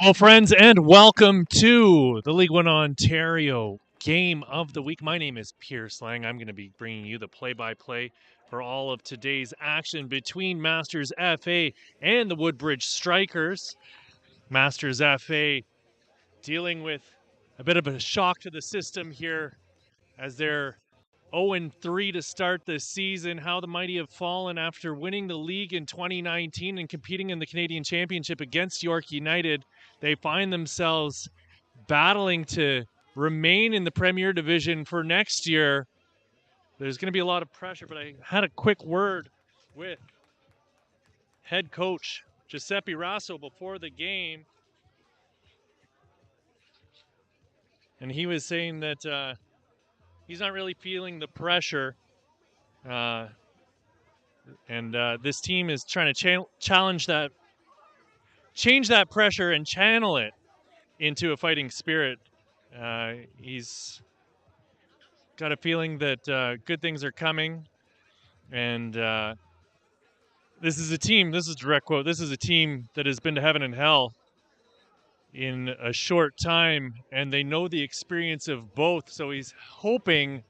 Hello, friends, and welcome to the League One Ontario Game of the Week. My name is Pierce Lang. I'm going to be bringing you the play-by-play for all of today's action between Masters FA and the Woodbridge Strikers. Masters FA dealing with a bit of a shock to the system here as they're 0-3 to start this season. How the mighty have fallen after winning the league in 2019 and competing in the Canadian Championship against York United. They find themselves battling to remain in the Premier Division for next year. There's going to be a lot of pressure, but I had a quick word with head coach Giuseppe Rasso before the game, and he was saying that he's not really feeling the pressure. This team is trying to change that pressure and channel it into a fighting spirit. He's got a feeling that good things are coming, and this is a team. This is a direct quote. This is a team that has been to heaven and hell in a short time, and they know the experience of both. So he's hoping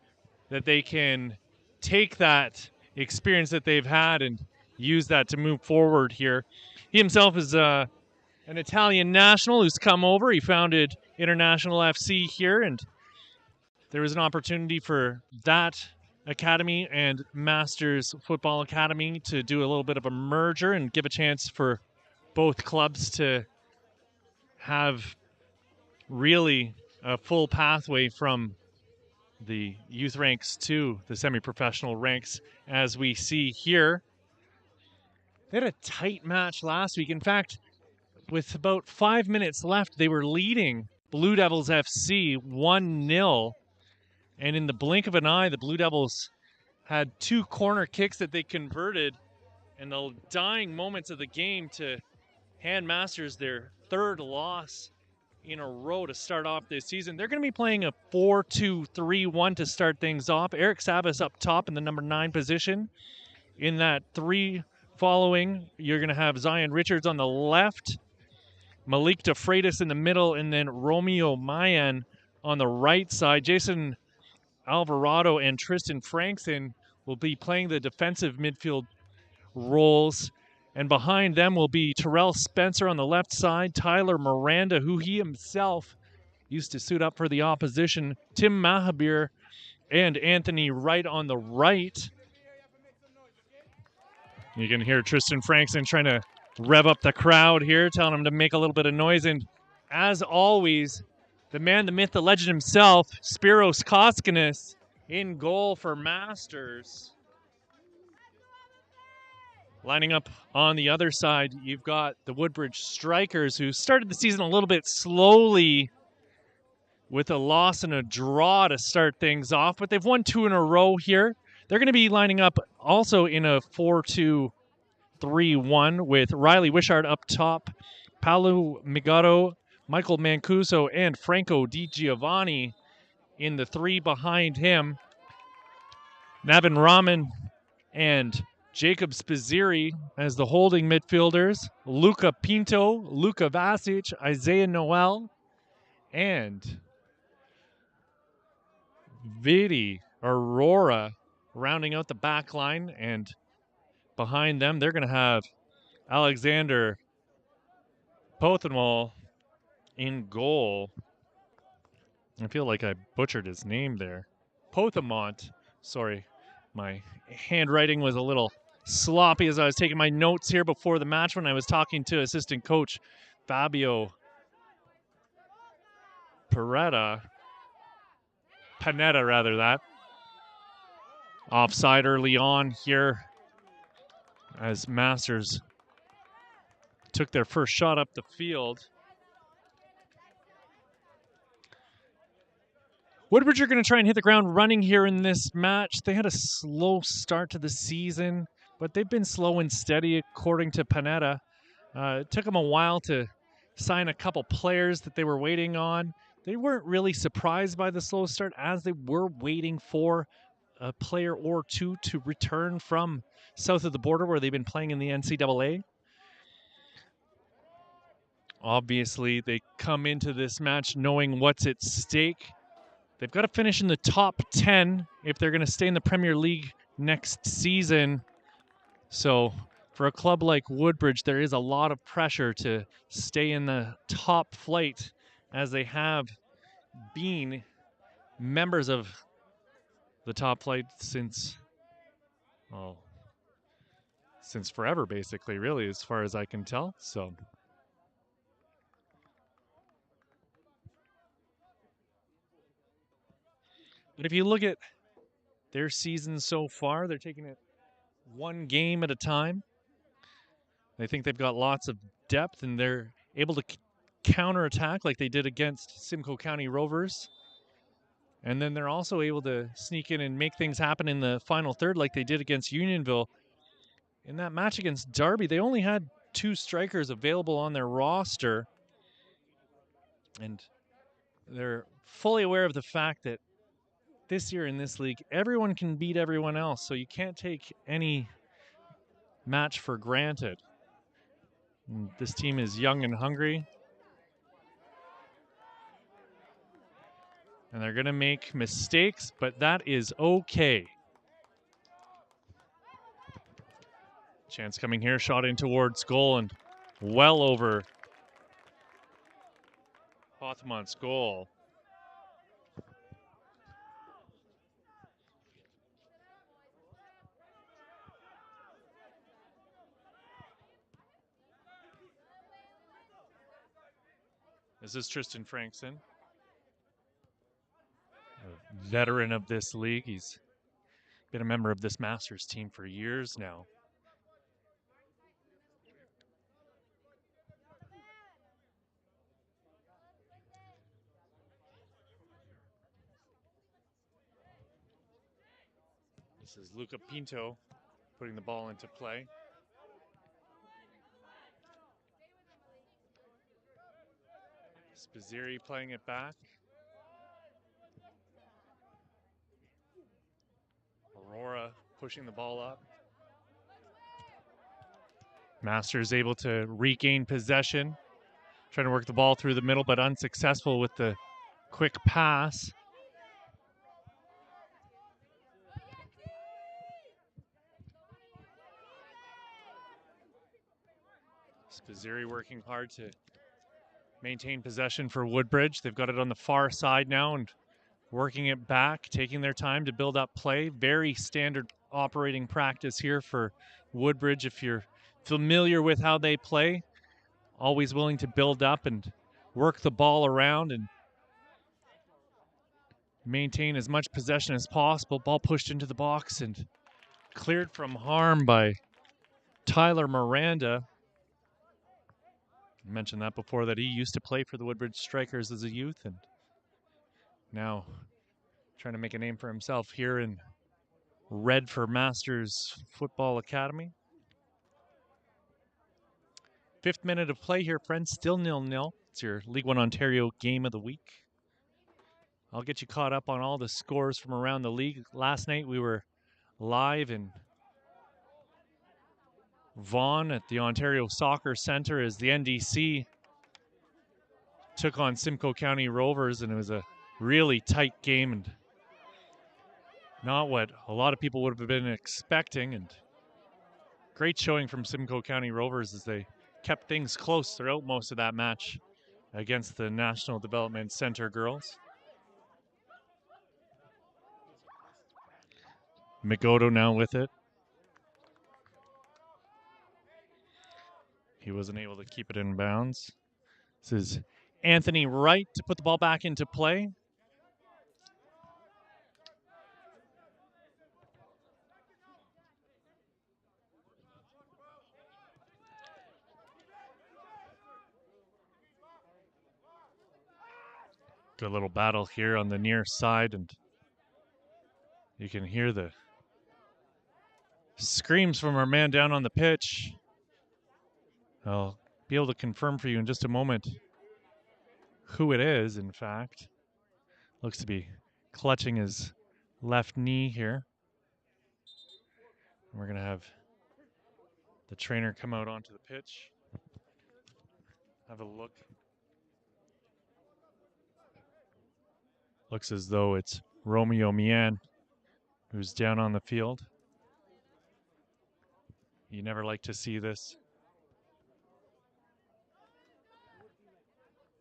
that they can take that experience that they've had and use that to move forward here. He himself is an Italian national who's come over. He founded International FC here, and there was an opportunity for that academy and Masters Football Academy to do a little bit of a merger and give a chance for both clubs to have really a full pathway from the youth ranks to the semi-professional ranks, as we see here. They had a tight match last week. In fact, with about 5 minutes left, they were leading Blue Devils FC 1-0. And in the blink of an eye, the Blue Devils had two corner kicks that they converted in the dying moments of the game to hand Masters their third loss in a row to start off this season. They're going to be playing a 4-2-3-1 to start things off. Eric Sabas up top in the number 9 position. In that 3 following, you're going to have Zion Richards on the left, Malik DeFreitas in the middle, and then Romeo Mayan on the right side. Jason Alvarado and Tristan Frankson will be playing the defensive midfield roles. And behind them will be Terrell Spencer on the left side, Tyler Miranda, who he himself used to suit up for the opposition, Tim Mahabir, and Anthony Wright on the right. You can hear Tristan Frankson trying to rev up the crowd here, telling them to make a little bit of noise. And as always, the man, the myth, the legend himself, Spiros Koskinis, in goal for Masters. Lining up on the other side, you've got the Woodbridge Strikers, who started the season a little bit slowly with a loss and a draw to start things off, but they've won 2 in a row here. They're going to be lining up also in a 4-2-3-1 with Riley Wishart up top, Paolo Migato, Michael Mancuso, and Franco Di Giovanni in the 3 behind him. Navin Rahman and Jacob Spaziri as the holding midfielders. Luca Pinto, Luca Vasic, Isaiah Noel, and Vidi Aurora rounding out the back line. And behind them, they're going to have Alexander Pothenwall in goal. I feel like I butchered his name there. Pothamont. Sorry, my handwriting was a little sloppy as I was taking my notes here before the match when I was talking to assistant coach Fabio Panetta, that. Offside early on here as Masters took their first shot up the field. Woodbridge are going to try and hit the ground running here in this match. They had a slow start to the season, but they've been slow and steady according to Panetta. It took them a while to sign a couple players that they were waiting on. They weren't really surprised by the slow start as they were waiting for a player or two to return from south of the border where they've been playing in the NCAA. Obviously, they come into this match knowing what's at stake. They've got to finish in the top 10 if they're going to stay in the Premier League next season. So for a club like Woodbridge, there is a lot of pressure to stay in the top flight, as they have been members of the top flight since, well, since forever, basically, really, as far as I can tell. So but if you look at their season so far, they're taking it one game at a time. I think they've got lots of depth, and they're able to counterattack like they did against Simcoe County Rovers. And then they're also able to sneak in and make things happen in the final third like they did against Unionville. In that match against Derby, they only had 2 strikers available on their roster. And they're fully aware of the fact that this year in this league, everyone can beat everyone else, so you can't take any match for granted. And this team is young and hungry, and they're going to make mistakes, but that is okay. Chance coming here, shot in towards goal, and well over Hawthmont's goal. This is Tristan Frankson, a veteran of this league. He's been a member of this Masters team for years now. This is Luca Pinto putting the ball into play. Spizzeri playing it back. Aurora pushing the ball up. Masters able to regain possession. Trying to work the ball through the middle, but unsuccessful with the quick pass. Spizzeri working hard to maintain possession for Woodbridge. They've got it on the far side now and working it back, taking their time to build up play. Very standard operating practice here for Woodbridge. If you're familiar with how they play, always willing to build up and work the ball around and maintain as much possession as possible. Ball pushed into the box and cleared from harm by Tyler Miranda. I mentioned that before, that he used to play for the Woodbridge Strikers as a youth and now trying to make a name for himself here in red for Masters Football Academy. 5th minute of play here, friends. Still 0-0. It's your League One Ontario game of the week. I'll get you caught up on all the scores from around the league. Last night we were live in Vaughan at the Ontario Soccer Centre as the NDC took on Simcoe County Rovers, and it was a really tight game and not what a lot of people would have been expecting. And great showing from Simcoe County Rovers as they kept things close throughout most of that match against the National Development Center girls. Magoto now with it. He wasn't able to keep it in bounds. This is Anthony Wright to put the ball back into play. Good little battle here on the near side, and you can hear the screams from our man down on the pitch. I'll be able to confirm for you in just a moment who it is, in fact. Looks to be clutching his left knee here. We're going to have the trainer come out onto the pitch. have a look. Looks as though it's Romeo Mian who's down on the field. You never like to see this,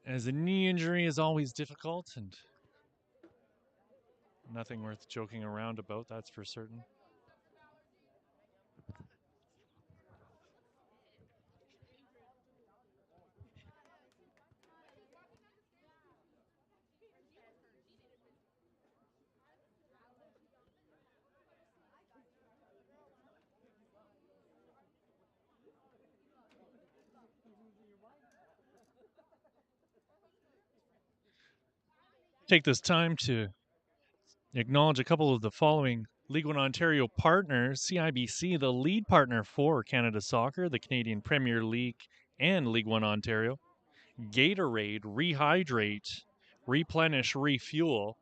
as a knee injury is always difficult and nothing worth joking around about, that's for certain. Take this time to acknowledge a couple of the following League One Ontario partners. CIBC, the lead partner for Canada Soccer, the Canadian Premier League, and League One Ontario. Gatorade, rehydrate, replenish, refuel.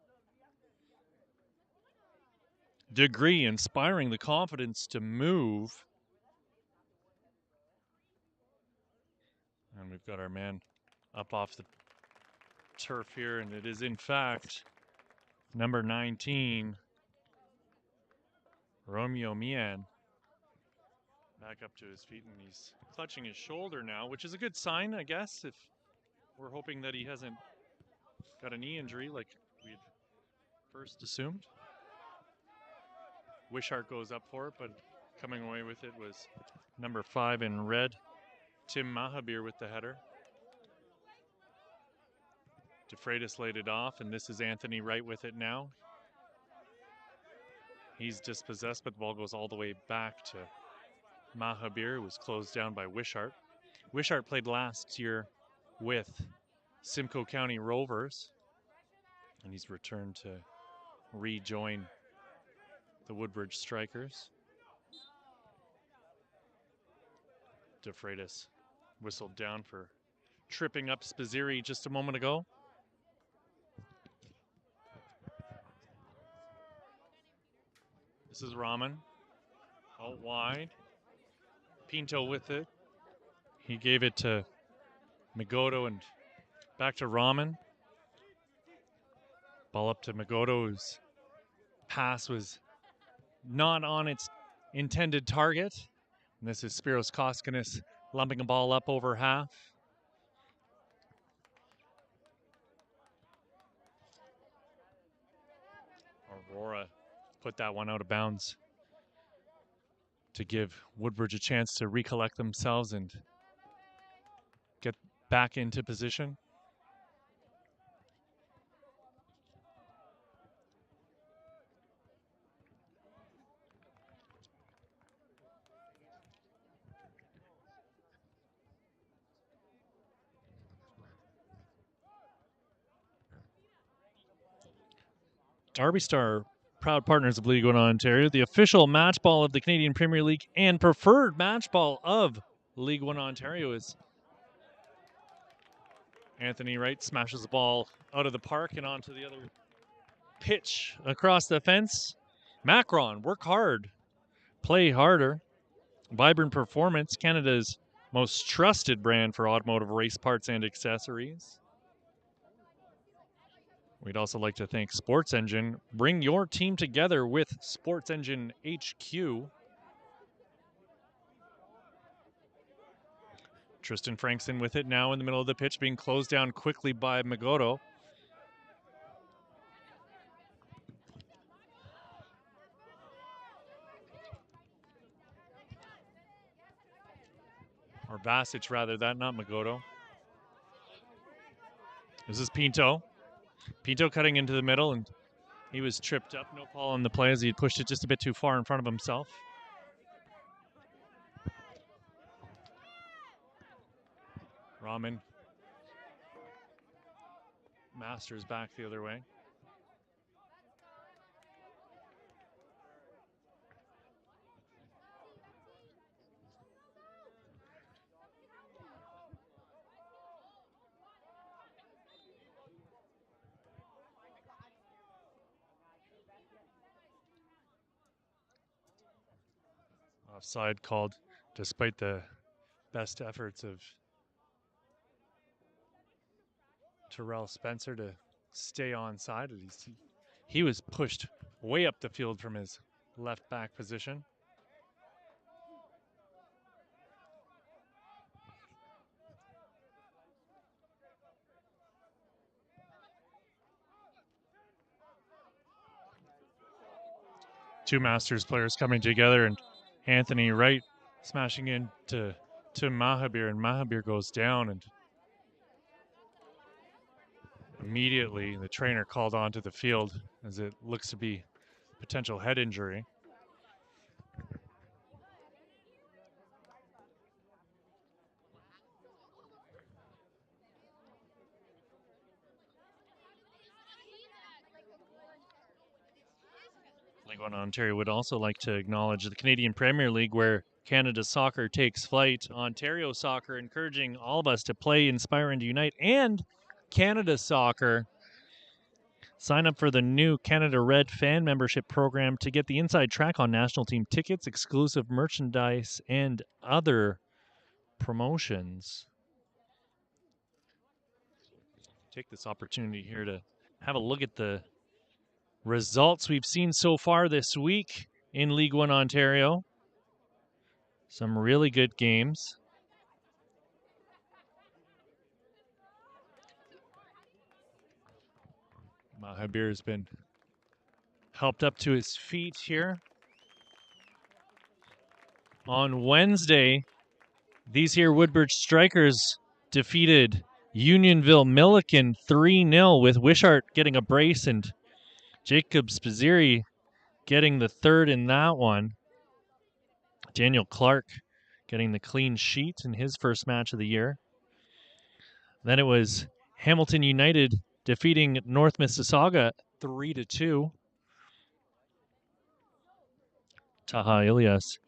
Degree, inspiring the confidence to move. And we've got our man up off the turf here, and it is in fact number 19, Romeo Mian. Back up to his feet, and he's clutching his shoulder now, which is a good sign, I guess, if we're hoping that he hasn't got a knee injury like we'd first assumed. Wishart goes up for it, but coming away with it was number 5 in red, Tim Mahabir with the header. DeFreitas laid it off, and this is Anthony Wright with it now. He's dispossessed, but the ball goes all the way back to Mahabir, who was closed down by Wishart. Wishart played last year with Simcoe County Rovers, and he's returned to rejoin the Woodbridge Strikers. DeFreitas whistled down for tripping up Spaziri just a moment ago. This is Rahman out wide. Pinto with it. He gave it to Magoto and back to Rahman. Ball up to Magoto, whose pass was not on its intended target. And this is Spiros Koskinis lumping a ball up over half. Aurora put that one out of bounds to give Woodbridge a chance to recollect themselves and get back into position. Derby Star, proud partners of League One Ontario, the official match ball of the Canadian Premier League and preferred match ball of League One Ontario, is Anthony Wright smashes the ball out of the park and onto the other pitch across the fence. Macron, work hard, play harder. Vibrant Performance, Canada's most trusted brand for automotive race parts and accessories. We'd also like to thank Sports Engine. Bring your team together with Sports Engine HQ. Tristan Frankson with it now in the middle of the pitch, being closed down quickly by Magoto. Or Basic, rather, that, not Magoto. This is Pinto. Pinto cutting into the middle, and he was tripped up. No call on the play as he had pushed it just a bit too far in front of himself. Rahman Masters back the other way. Offside called despite the best efforts of Terrell Spencer to stay on side. He was pushed way up the field from his left back position. Two Masters players coming together, and Anthony Wright smashing into Mahabir, and Mahabir goes down, and immediately the trainer called onto the field as it looks to be potential head injury. League One Ontario would also like to acknowledge the Canadian Premier League, where Canada Soccer takes flight. Ontario Soccer encouraging all of us to play, inspire, and unite. And Canada Soccer, sign up for the new Canada Red fan membership program to get the inside track on national team tickets, exclusive merchandise, and other promotions. Take this opportunity here to have a look at the results we've seen so far this week in League One Ontario. Some really good games. Mahabir has been helped up to his feet here. On Wednesday, these here Woodbridge Strikers defeated Unionville Milliken 3-0 with Wishart getting a brace and Jacob Spaziri getting the third in that one. Daniel Clark getting the clean sheet in his first match of the year. Then it was Hamilton United defeating North Mississauga 3-2. Taha Ilyas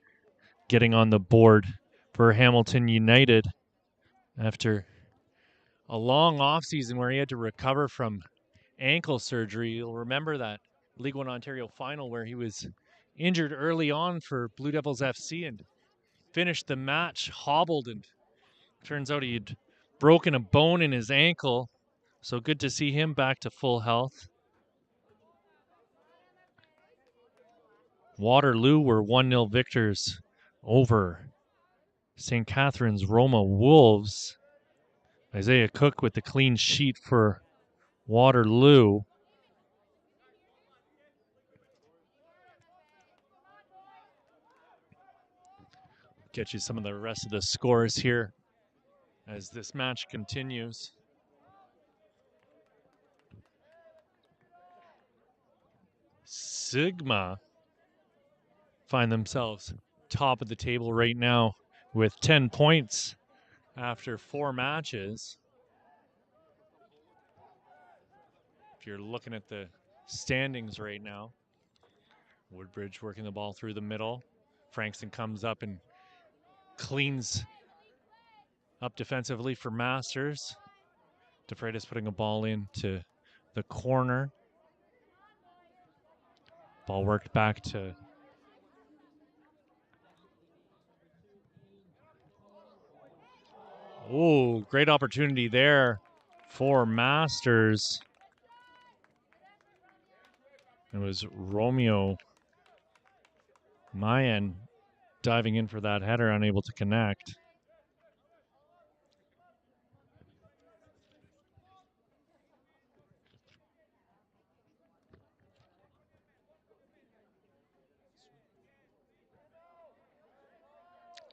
getting on the board for Hamilton United after a long offseason where he had to recover from ankle surgery. You'll remember that League One Ontario final where he was injured early on for Blue Devils FC and finished the match hobbled, and turns out he'd broken a bone in his ankle. So good to see him back to full health. Waterloo were 1-0 victors over St. Catharines Roma Wolves. Isaiah Cook with the clean sheet for Waterloo. Get you some of the rest of the scores here as this match continues. Sigma find themselves top of the table right now with 10 points after 4 matches. If you're looking at the standings right now, Woodbridge working the ball through the middle. Frankston comes up and cleans up defensively for Masters. DeFreitas putting a ball into the corner. Ball worked back to oh, great opportunity there for Masters. It was Romeo Mayan diving in for that header, unable to connect.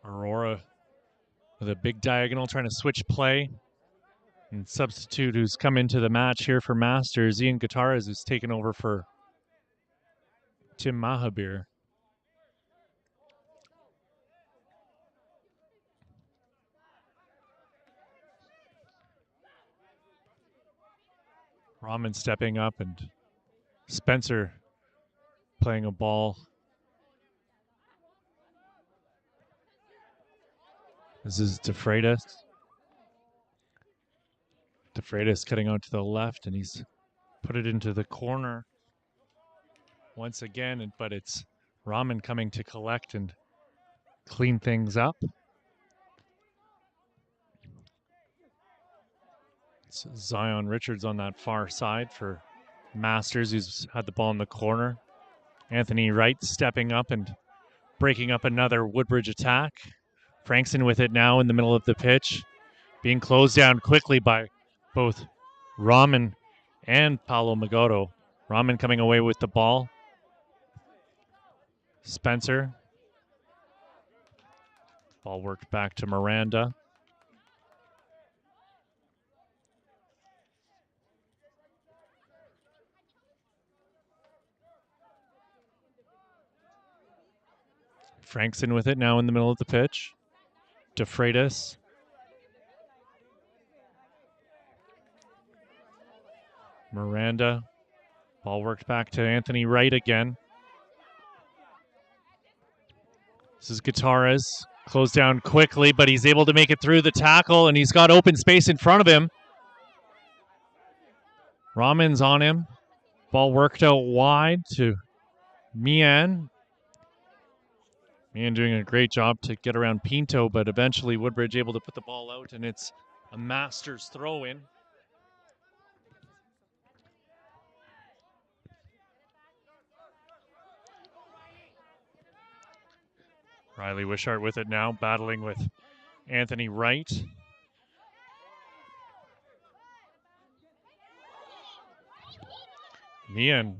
Aurora with a big diagonal trying to switch play. And substitute who's come into the match here for Masters, Ian Gutierrez, who's taken over for Tim Mahabir. Rahman stepping up and Spencer playing a ball. This is DeFreitas. DeFreitas cutting out to the left, and he's put it into the corner once again, but it's Rahman coming to collect and clean things up. It's Zion Richards on that far side for Masters, who's had the ball in the corner. Anthony Wright stepping up and breaking up another Woodbridge attack. Frankson with it now in the middle of the pitch, being closed down quickly by both Rahman and Paulo Magoto. Rahman coming away with the ball. Spencer. Ball worked back to Miranda. Frankson with it now in the middle of the pitch. DeFreitas. Miranda. Ball worked back to Anthony Wright again. This is Gutierrez. Closed down quickly, but he's able to make it through the tackle, and he's got open space in front of him. Rahman's on him. Ball worked out wide to Mian. Mian doing a great job to get around Pinto, but eventually Woodbridge able to put the ball out, and it's a Masters throw-in. Riley Wishart with it now, battling with Anthony Wright. Mian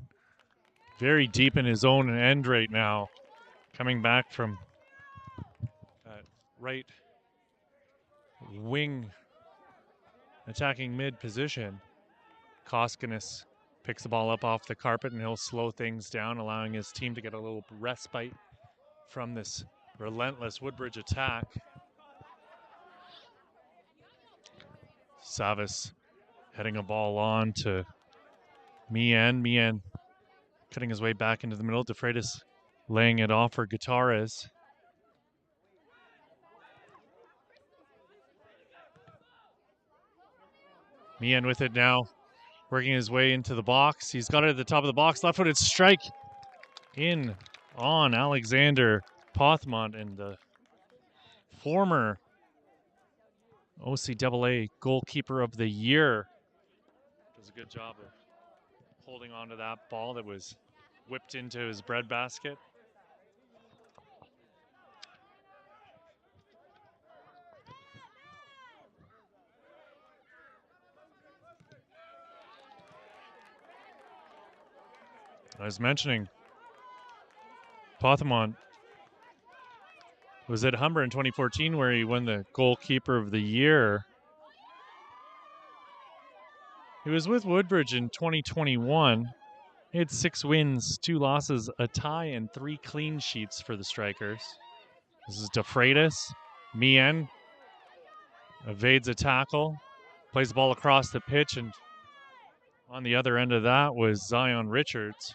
very deep in his own end right now, coming back from that right wing attacking mid position. Koskinis picks the ball up off the carpet, and he'll slow things down, allowing his team to get a little respite from this relentless Woodbridge attack. Savas heading a ball on to Mian. Mian cutting his way back into the middle. DeFreitas laying it off for Gutierrez. Mian with it now, working his way into the box. He's got it at the top of the box. Left-footed strike in on Alexander Pothmont, and the former OCAA goalkeeper of the year does a good job of holding on to that ball that was whipped into his breadbasket. I was mentioning Pothmont was at Humber in 2014 where he won the goalkeeper of the year. He was with Woodbridge in 2021. He had 6 wins, 2 losses, a tie, and 3 clean sheets for the Strikers. This is DeFreitas. Mian evades a tackle, plays the ball across the pitch, and on the other end of that was Zion Richards.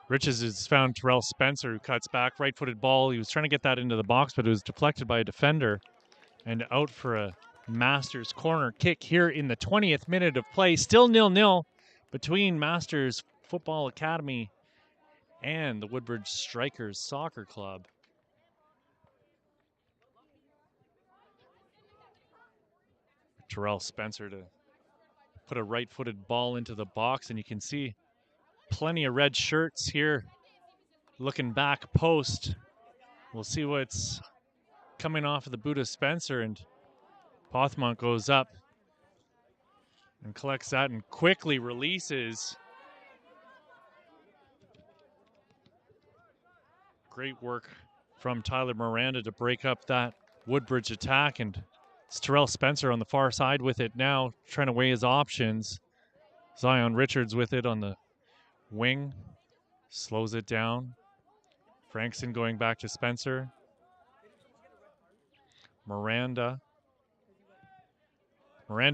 Richards has found Terrell Spencer, who cuts back, right-footed ball. He was trying to get that into the box, but it was deflected by a defender and out for a Masters corner kick here in the 20th minute of play. Still 0-0 between Masters Football Academy and the Woodbridge Strikers Soccer Club. Terrell Spencer to put a right-footed ball into the box, and you can see plenty of red shirts here looking back post. We'll see what's coming off of the boot of Spencer, and Pothmont goes up and collects that and quickly releases. Great work from Tyler Miranda to break up that Woodbridge attack, and it's Terrell Spencer on the far side with it now, trying to weigh his options. Zion Richards with it on the wing, slows it down. Frankson going back to Spencer. Miranda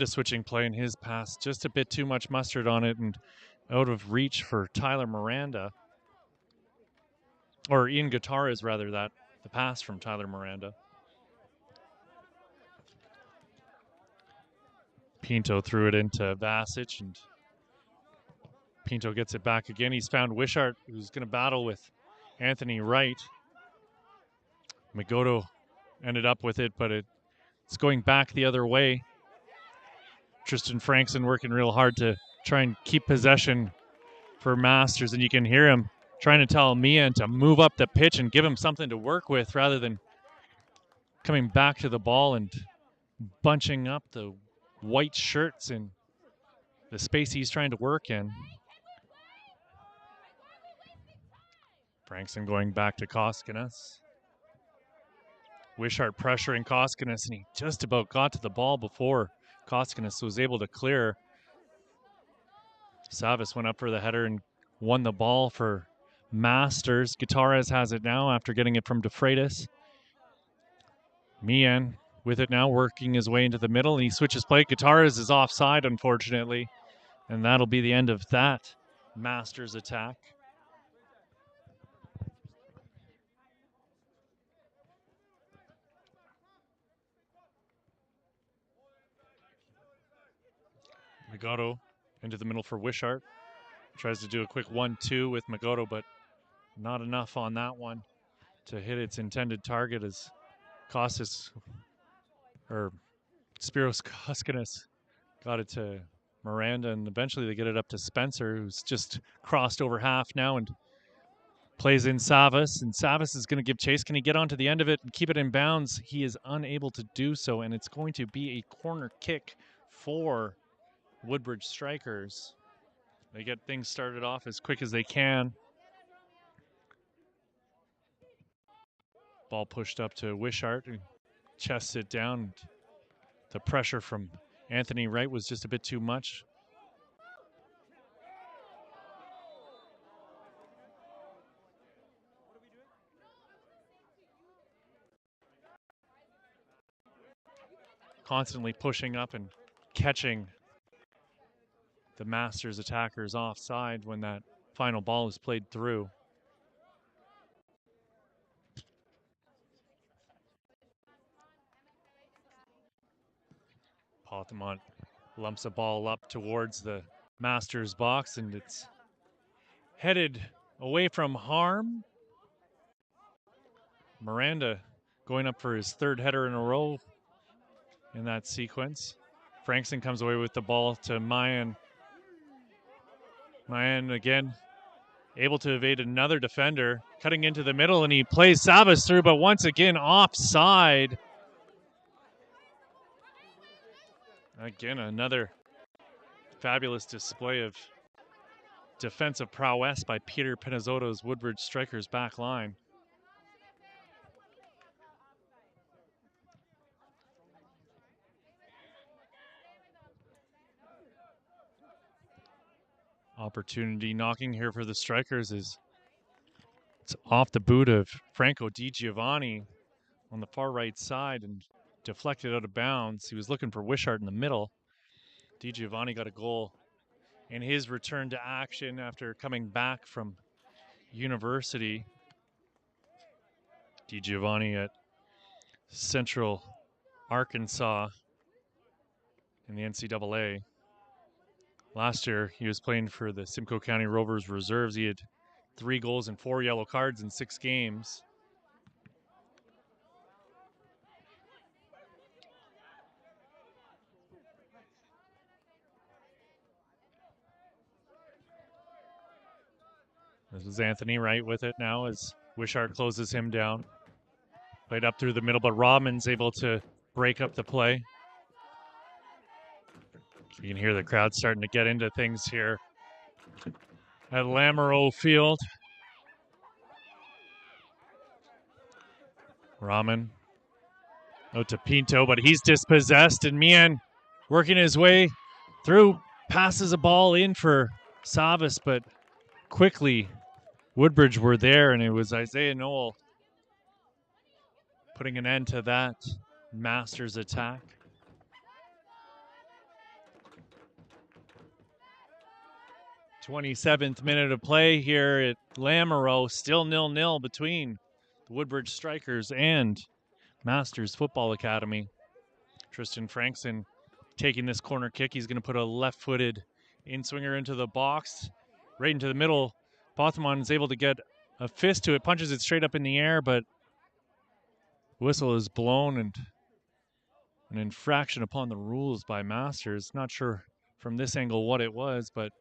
switching play in his pass, just a bit too much mustard on it and out of reach for Tyler Miranda. Or Ian Gutierrez, rather, the pass from Tyler Miranda. Pinto threw it into Vasic, and Pinto gets it back again. He's found Wishart, who's going to battle with Anthony Wright. Magoto ended up with it, but it's going back the other way. Tristan Frankson working real hard to try and keep possession for Masters, and you can hear him trying to tell Mian to move up the pitch and give him something to work with rather than coming back to the ball and bunching up the white shirts in the space he's trying to work in. Frankson going back to Koskinas. Wishart pressuring Koskinas, and he just about got to the ball before Koskinas was able to clear. Savas went up for the header and won the ball for Masters. Gutierrez has it now after getting it from DeFreitas. Mian with it now, working his way into the middle, and he switches play. Gutierrez is offside, unfortunately, and that'll be the end of that Masters attack. Magoto into the middle for Wishart. Tries to do a quick 1-2 with Magoto, but not enough on that one to hit its intended target as Spiros Koskinas got it to Miranda, and eventually they get it up to Spencer, who's just crossed over half now and plays in Savas, and Savas is going to give chase. Can he get onto the end of it and keep it in bounds? He is unable to do so, and it's going to be a corner kick for Woodbridge Strikers. They get things started off as quick as they can. Ball pushed up to Wishart, who chests it down. The pressure from Anthony Wright was just a bit too much. Constantly pushing up and catching the Masters attackers offside when that final ball is played through. Pothamont lumps a ball up towards the Masters box, and it's headed away from harm. Miranda going up for his third header in a row in that sequence. Frankson comes away with the ball to Mayan. Mayan again able to evade another defender, cutting into the middle, and he plays Savas through, but once again offside. Again, another fabulous display of defensive prowess by Peter Pinizzotto's Woodbridge Strikers back line. Opportunity knocking here for the Strikers is it's off the boot of Franco Di Giovanni on the far right side and deflected out of bounds. He was looking for Wishart in the middle. Di Giovanni got a goal in his return to action after coming back from university. Di Giovanni at Central Arkansas in the NCAA. Last year, he was playing for the Simcoe County Rovers Reserves. He had 3 goals and 4 yellow cards in 6 games. This is Anthony Wright with it now as Wishart closes him down. Played up through the middle, but Rodman's able to break up the play. You can hear the crowd starting to get into things here at Lamoureux Field. Rahman out to Pinto, but he's dispossessed, and Mian working his way through, passes a ball in for Savas, but quickly Woodbridge were there, and it was Isaiah Noel putting an end to that Masters attack. 27th minute of play here at Lamoureux, still 0-0 between the Woodbridge Strikers and Masters Football Academy. Tristan Frankson taking this corner kick. He's going to put a left-footed in-swinger into the box, right into the middle. Pothamont is able to get a fist to it, punches it straight up in the air, but whistle is blown, and an infraction upon the rules by Masters. Not sure from this angle what it was, but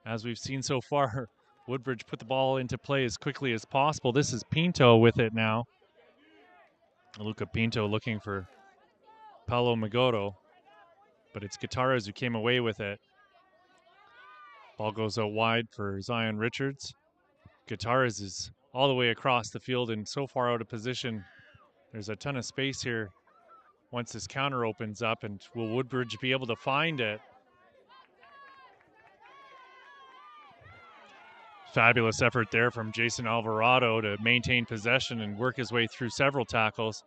as we've seen so far, Woodbridge put the ball into play as quickly as possible. This is Pinto with it now. Luca Pinto looking for Paulo Magoto, but it's Gutierrez who came away with it. Ball goes out wide for Zion Richards. Gutierrez is all the way across the field and so far out of position. There's a ton of space here once this counter opens up, and will Woodbridge be able to find it? Fabulous effort there from Jason Alvarado to maintain possession and work his way through several tackles.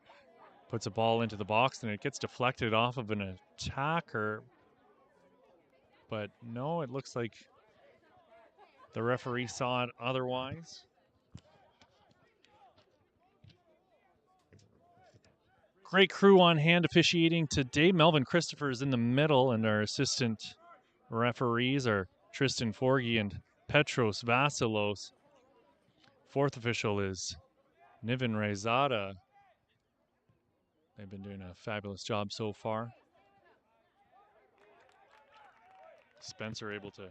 Puts a ball into the box and it gets deflected off of an attacker. But no, it looks like the referee saw it otherwise. Great crew on hand officiating today. Melvin Christopher is in the middle, and our assistant referees are Tristan Forgy and Petros Vassilos. Fourth official is Niven Rezada. They've been doing a fabulous job so far. Spencer able to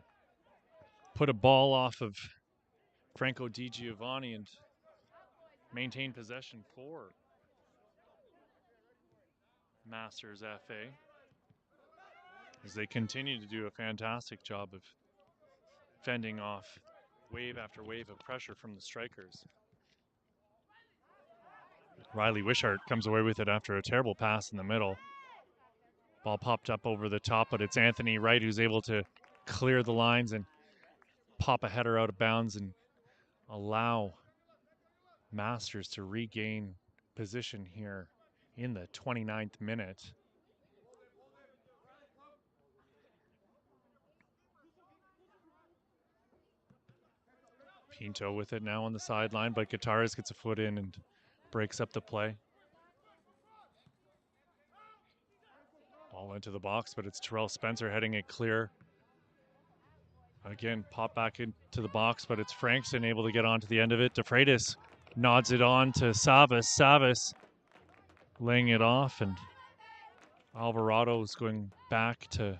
put a ball off of Franco Di Giovanni and maintain possession for Masters FA, as they continue to do a fantastic job of fending off wave after wave of pressure from the strikers. Riley Wishart comes away with it after a terrible pass in the middle. Ball popped up over the top, but it's Anthony Wright who's able to clear the lines and pop a header out of bounds and allow Masters to regain position here in the 29th minute. Pinto with it now on the sideline, but Gutierrez gets a foot in and breaks up the play. Ball into the box, but it's Terrell Spencer heading it clear. Again, pop back into the box, but it's Frankson able to get onto the end of it. DeFreitas nods it on to Savas. Savas laying it off, and Alvarado's going back to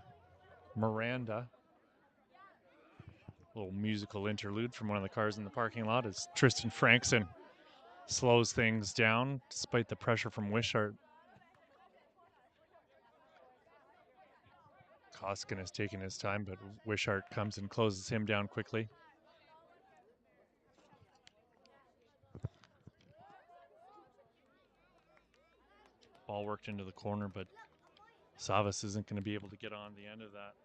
Miranda. A little musical interlude from one of the cars in the parking lot as Tristan Frankson slows things down despite the pressure from Wishart. Koskin has taken his time, but Wishart comes and closes him down quickly. Ball worked into the corner, but Savas isn't going to be able to get on the end of that.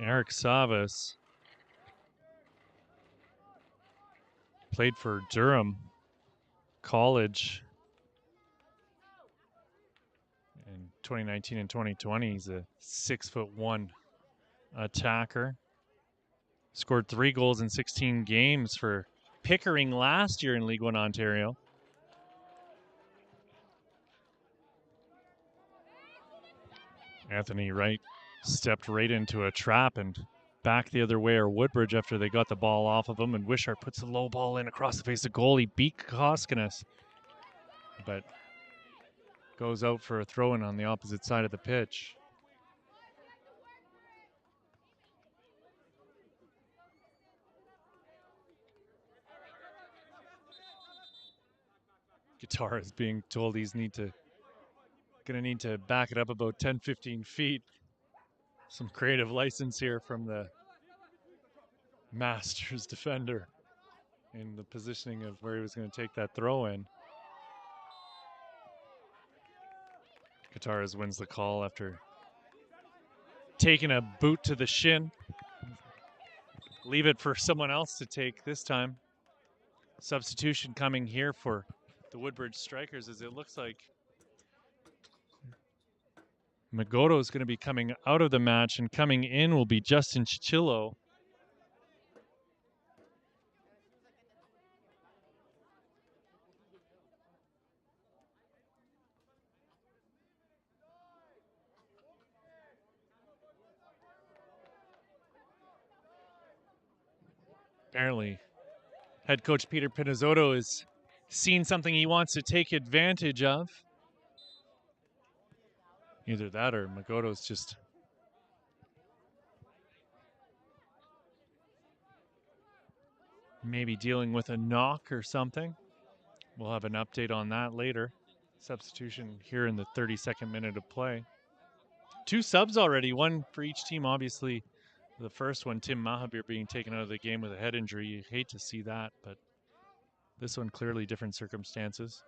Eric Savas played for Durham College in 2019 and 2020. He's a 6'1" attacker. Scored 3 goals in 16 games for Pickering last year in League One Ontario. Anthony Wright stepped right into a trap and back the other way are Woodbridge after they got the ball off of him, and Wishart puts the low ball in across the face of goal. He beat Koskinas, but goes out for a throw-in on the opposite side of the pitch. Guitar is being told he's gonna need to back it up about 10-15 feet. Some creative license here from the Masters defender in the positioning of where he was going to take that throw in. Gutierrez wins the call after taking a boot to the shin. Leave it for someone else to take this time. Substitution coming here for the Woodbridge Strikers, as it looks like Magoto is going to be coming out of the match, and coming in will be Justin Chichillo. Apparently, head coach Peter Pinizzotto has seen something he wants to take advantage of. Either that or Magoto's just maybe dealing with a knock or something. We'll have an update on that later. Substitution here in the 32nd minute of play. 2 subs already, one for each team, obviously. The first one, Tim Mahabir, being taken out of the game with a head injury. You hate to see that, but this one clearly different circumstances.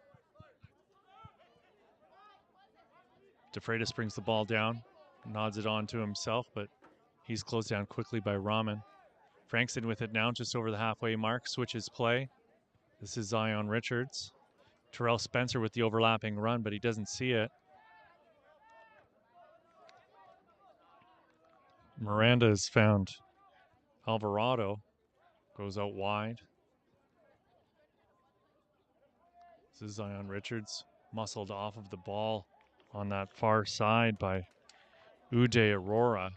DeFreitas brings the ball down, nods it on to himself, but he's closed down quickly by Rahman. Frankston with it now, just over the halfway mark, switches play. This is Zion Richards. Terrell Spencer with the overlapping run, but he doesn't see it. Miranda has found Alvarado, goes out wide. This is Zion Richards, muscled off of the ball on that far side by Uday Aurora.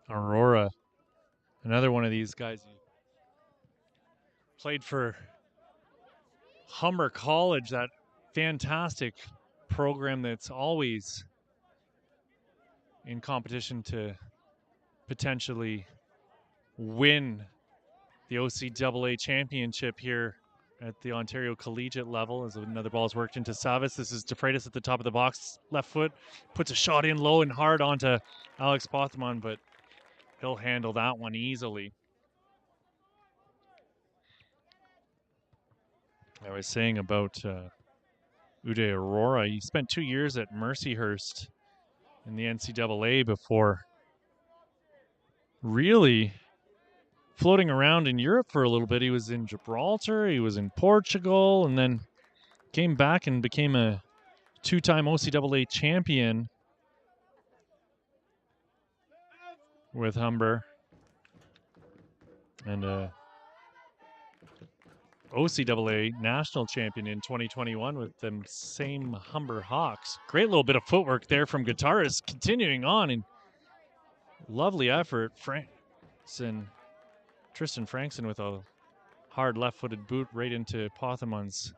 Aurora, another one of these guys. He played for Humber College, that fantastic program that's always in competition to potentially win the OCAA championship here at the Ontario collegiate level. As another ball is worked into Savas. This is DeFreitas at the top of the box. Left foot puts a shot in low and hard onto Alex Pothman, but he'll handle that one easily. I was saying about Uday Aurora. He spent 2 years at Mercyhurst in the NCAA before really floating around in Europe for a little bit. He was in Gibraltar, he was in Portugal, and then came back and became a 2-time OCAA champion with Humber. And OCAA national champion in 2021 with them same Humber Hawks. Great little bit of footwork there from guitarist. Continuing on, and lovely effort. Tristan Frankson with a hard left-footed boot right into Pothman's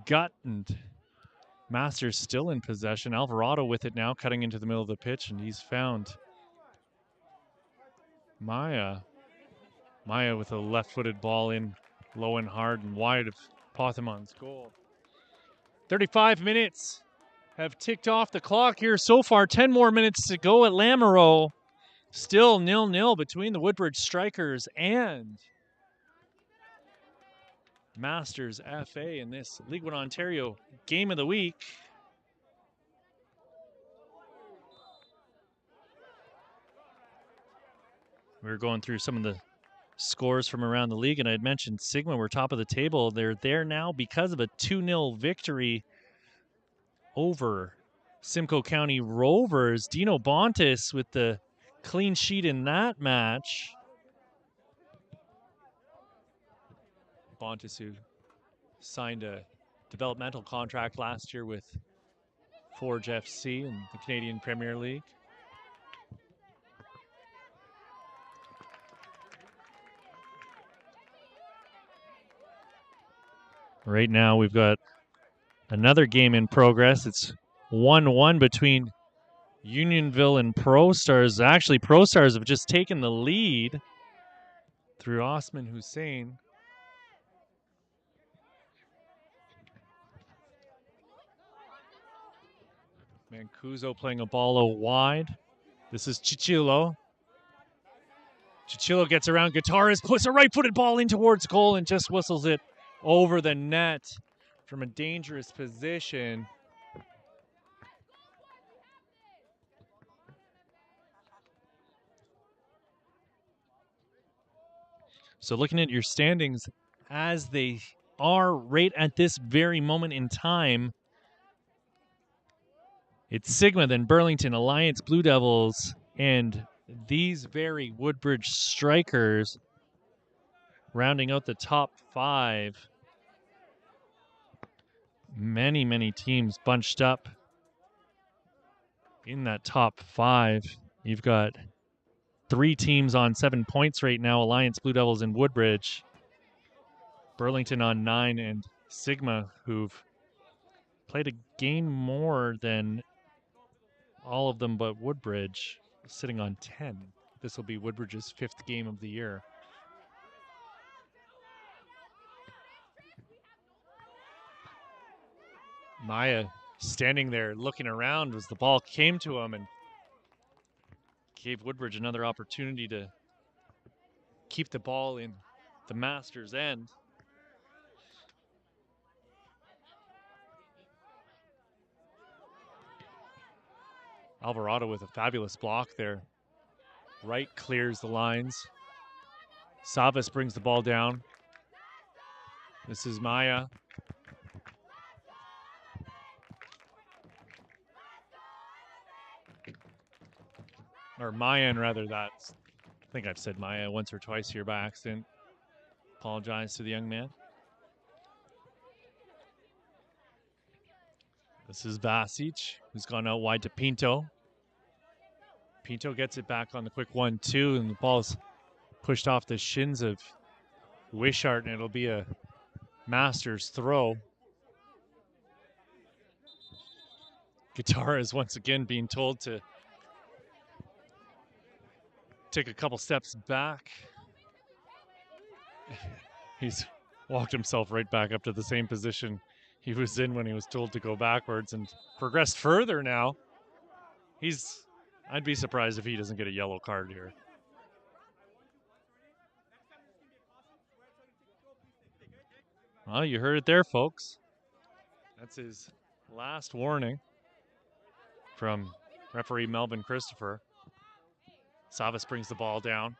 gut, and Masters still in possession. Alvarado with it now, cutting into the middle of the pitch, and he's found Maya. Maya with a left-footed ball in low and hard and wide of Pothman's goal. 35 minutes have ticked off the clock here so far. 10 more minutes to go at Lamoureux. Still 0-0 between the Woodbridge Strikers and Masters FA in this League One Ontario Game of the Week. We were going through some of the scores from around the league, and I had mentioned Sigma were top of the table. They're there now because of a 2-0 victory over Simcoe County Rovers. Dino Bontis with the clean sheet in that match. Bontis, who signed a developmental contract last year with Forge FC in the Canadian Premier League. Right now we've got another game in progress. It's 1-1 between Unionville and Pro Stars. Actually, Pro Stars have just taken the lead through Osman Hussein. Mancuso playing a ball out wide. This is Chichilo. Chichilo gets around Guitarist, puts a right-footed ball in towards goal and just whistles it over the net from a dangerous position. So looking at your standings as they are right at this very moment in time, it's Sigma, then Burlington, Alliance Blue Devils, and these very Woodbridge Strikers rounding out the top 5. many teams bunched up in that top 5. You've got 3 teams on 7 points right now, Alliance, Blue Devils, and Woodbridge. Burlington on 9, and Sigma, who've played a game more than all of them but Woodbridge, sitting on 10. This will be Woodbridge's 5th game of the year. Maya standing there looking around as the ball came to him and gave Woodbridge another opportunity to keep the ball in the Masters' end. Alvarado with a fabulous block there. Wright clears the lines. Savas brings the ball down. This is Maya. Or Mayan, rather. I think I've said Maya once or twice here by accident. Apologize to the young man. This is Vasic, who's gone out wide to Pinto. Pinto gets it back on the quick 1-2, and the ball's pushed off the shins of Wishart, and it'll be a Masters throw. Guitar is once again being told to take a couple steps back. He's walked himself right back up to the same position he was in when he was told to go backwards and progressed further now. I'd be surprised if he doesn't get a yellow card here. Well, you heard it there, folks. That's his last warning from referee Melvin Christopher. Savas brings the ball down.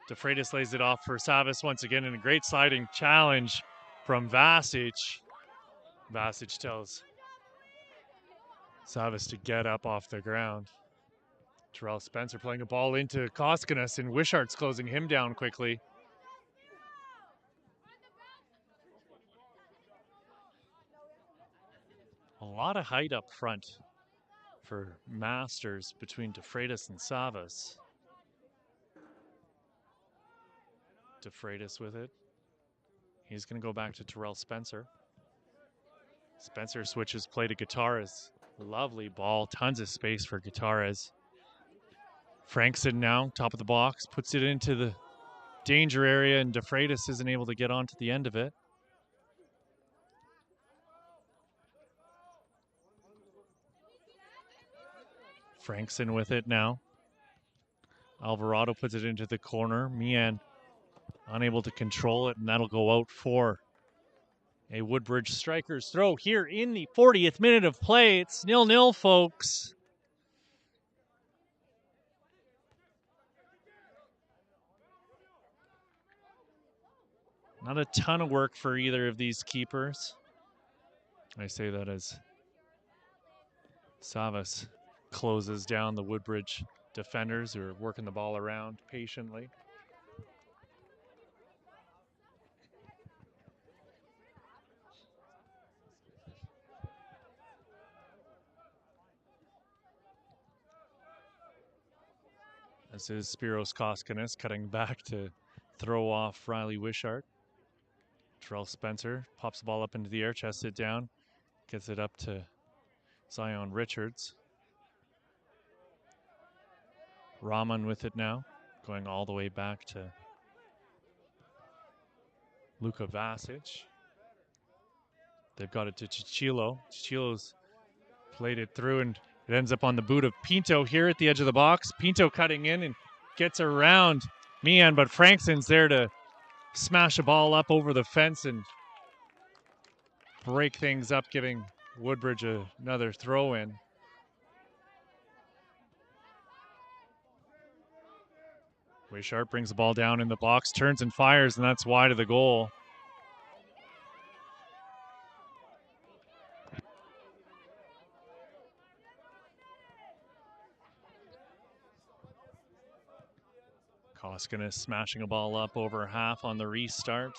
DeFreitas lays it off for Savas once again, and a great sliding challenge from Vasic. Vasic tells Savas to get up off the ground. Terrell Spencer playing a ball into Koskinas, and Wishart's closing him down quickly. A lot of height up front for Masters between DeFreitas and Savas. DeFreitas with it. He's going to go back to Terrell Spencer. Spencer switches play to Gutierrez. Lovely ball, tons of space for Gutierrez. Frankson now, top of the box, puts it into the danger area, and DeFreitas isn't able to get onto the end of it. Frankson with it now. Alvarado puts it into the corner. Meehan unable to control it, and that'll go out for a Woodbridge Strikers throw here in the 40th minute of play. It's 0-0, folks. Not a ton of work for either of these keepers. I say that as Savas closes down the Woodbridge defenders who are working the ball around patiently. This is Spiros Koskinas cutting back to throw off Riley Wishart. Terrell Spencer pops the ball up into the air, chests it down, gets it up to Zion Richards. Rahman with it now, going all the way back to Luka Vasic. They've got it to Chichilo. Chichilo's played it through, and it ends up on the boot of Pinto here at the edge of the box. Pinto cutting in and gets around Meehan, but Frankson's there to smash a ball up over the fence and break things up, giving Woodbridge another throw in. Wishart brings the ball down in the box, turns and fires, and that's wide of the goal. Koskinas smashing a ball up over half on the restart.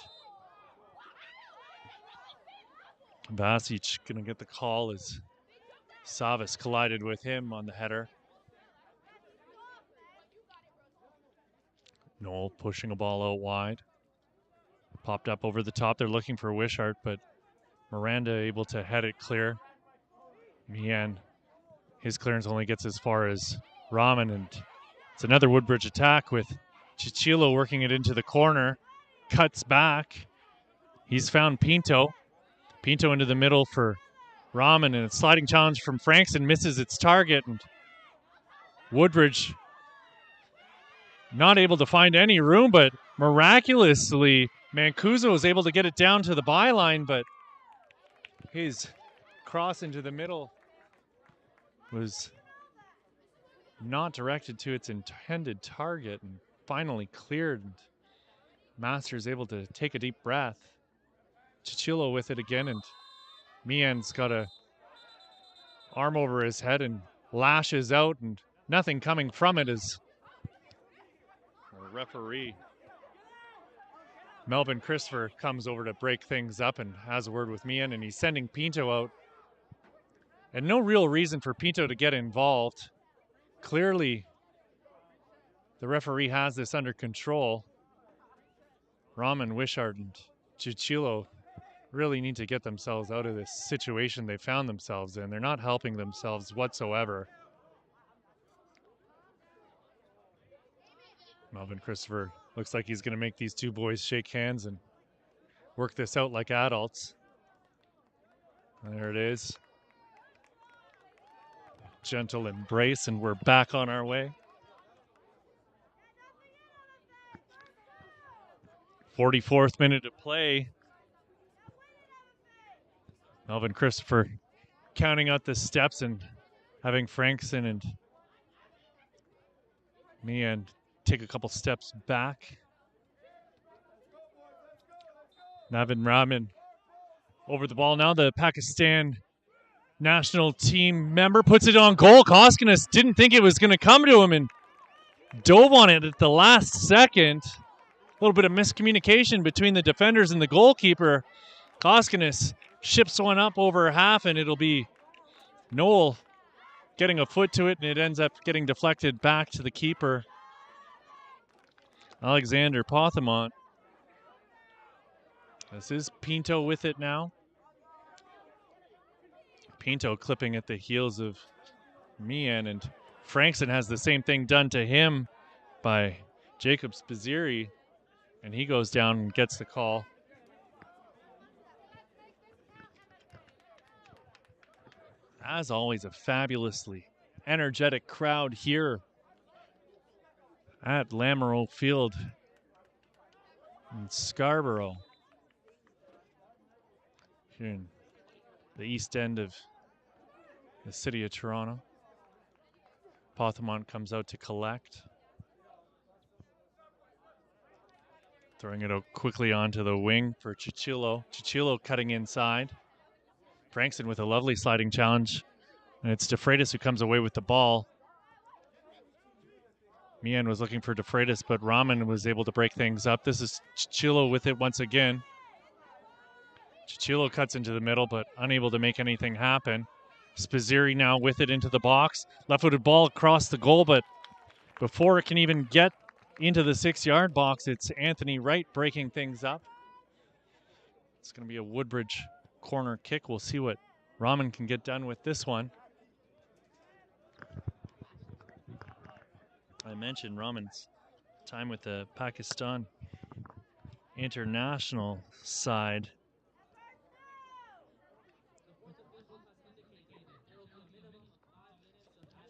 Vasic going to get the call as Savas collided with him on the header. Noel pushing a ball out wide. Popped up over the top. They're looking for Wishart, but Miranda able to head it clear. Mian, his clearance only gets as far as Rahman, and it's another Woodbridge attack with Chichilo working it into the corner. Cuts back. He's found Pinto. Pinto into the middle for Rahman, and a sliding challenge from Frankson misses its target, and Woodbridge not able to find any room, but miraculously Mancuso was able to get it down to the byline, but his cross into the middle was not directed to its intended target and finally cleared. Masters able to take a deep breath. Chichilo with it again, and Mian's got a arm over his head and lashes out, and nothing coming from it as the referee Melvin Christopher comes over to break things up and has a word with Mian, and he's sending Pinto out. And no real reason for Pinto to get involved. Clearly, the referee has this under control. Rahman, Wishart, and Chichilo really need to get themselves out of this situation they found themselves in. They're not helping themselves whatsoever. Melvin Christopher looks like he's going to make these two boys shake hands and work this out like adults. There it is. Gentle embrace, and we're back on our way. 44th minute to play. Melvin Christopher counting out the steps and having Frankson and Mian take a couple steps back. Navin Rahman over the ball now. The Pakistan national team member puts it on goal. Koskinas didn't think it was going to come to him and dove on it at the last second. A little bit of miscommunication between the defenders and the goalkeeper. Koskinas ships one up over half, and it'll be Noel getting a foot to it, and it ends up getting deflected back to the keeper, Alexander Pothamont. This is Pinto with it now. Pinto clipping at the heels of Mian, and Frankson has the same thing done to him by Jacob Spaziri, and he goes down and gets the call. As always, a fabulously energetic crowd here at Lamoureux Field in Scarborough, here in the east end of the city of Toronto. Pothamont comes out to collect. Throwing it out quickly onto the wing for Chichilo. Chichilo cutting inside. Frankson with a lovely sliding challenge. And it's DeFreitas who comes away with the ball. Mian was looking for DeFreitas, but Rahman was able to break things up. This is Chichilo with it once again. Chichilo cuts into the middle, but unable to make anything happen. Spaziri now with it into the box. Left-footed ball across the goal, but before it can even get into the 6-yard box, it's Anthony Wright breaking things up. It's going to be a Woodbridge corner kick. We'll see what Rahman can get done with this one. I mentioned Rahman's time with the Pakistan international side.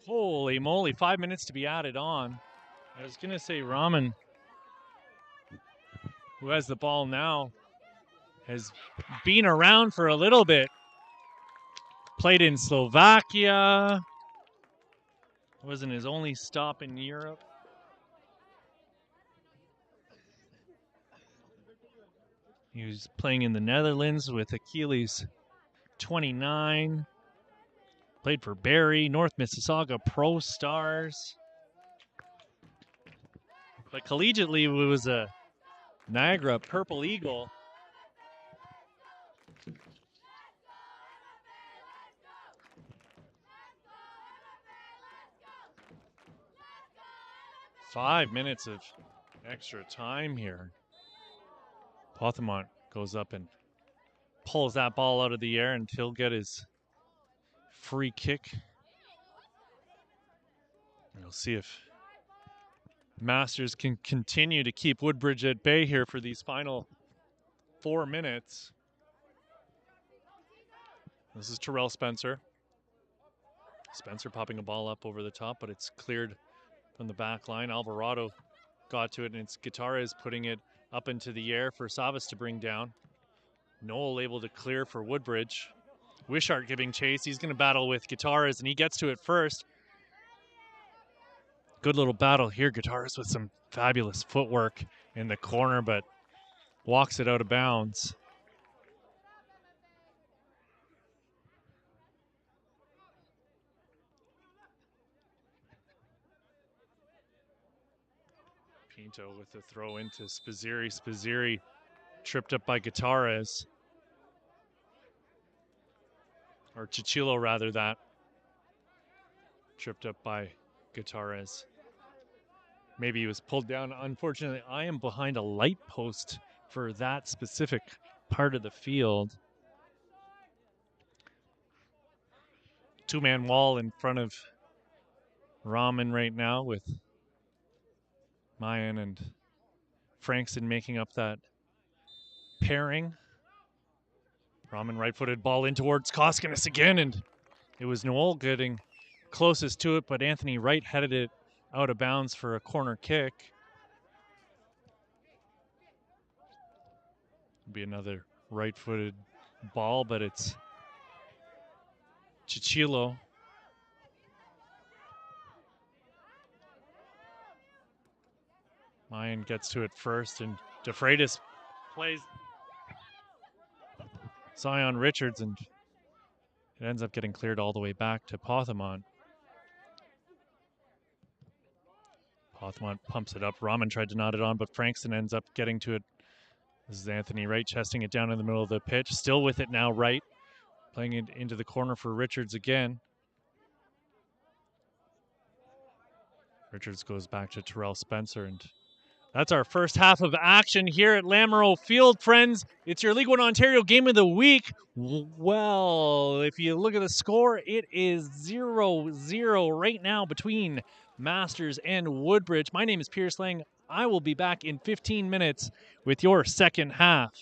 Holy moly, 5 minutes to be added on. I was going to say Rahman, who has the ball now, has been around for a little bit. Played in Slovakia. Wasn't his only stop in Europe. He was playing in the Netherlands with Achilles 29. Played for Barrie, North Mississauga Pro Stars. But collegiately, it was a Niagara Purple Eagle. 5 minutes of extra time here. Pothamont goes up and pulls that ball out of the air, and he'll get his free kick. We'll see if Masters can continue to keep Woodbridge at bay here for these final 4 minutes. This is Terrell Spencer. Spencer popping a ball up over the top, but it's cleared from the back line. Alvarado got to it, and it's Guitarez putting it up into the air for Savas to bring down. Noel able to clear for Woodbridge. Wishart giving chase. He's going to battle with Guitarez, and he gets to it first. Good little battle here. Guitarez with some fabulous footwork in the corner, but walks it out of bounds. Pinto with the throw into Spazziri. Spazziri tripped up by Guitarez. Or Chichilo, rather, that. Tripped up by Guitarez. Maybe he was pulled down. Unfortunately, I am behind a light post for that specific part of the field. Two-man wall in front of Rahman right now, with Mayan and Frankston making up that pairing. Rahman right-footed ball in towards Koskinis again, and it was Noel getting closest to it, but Anthony Wright headed it out of bounds for a corner kick. Be another right-footed ball, but it's Chichilo. Mayan gets to it first, and DeFreitas plays Zion Richards, and it ends up getting cleared all the way back to Pothamont. Pothamont pumps it up. Rahman tried to knot it on, but Frankston ends up getting to it. This is Anthony Wright chesting it down in the middle of the pitch. Still with it now, Wright. Playing it into the corner for Richards again. Richards goes back to Terrell Spencer, and that's our first half of action here at Lamoureux Field, friends. It's your League One Ontario Game of the Week. Well, if you look at the score, it is 0-0 right now between Masters and Woodbridge. My name is Pierce Lang. I will be back in 15 minutes with your second half.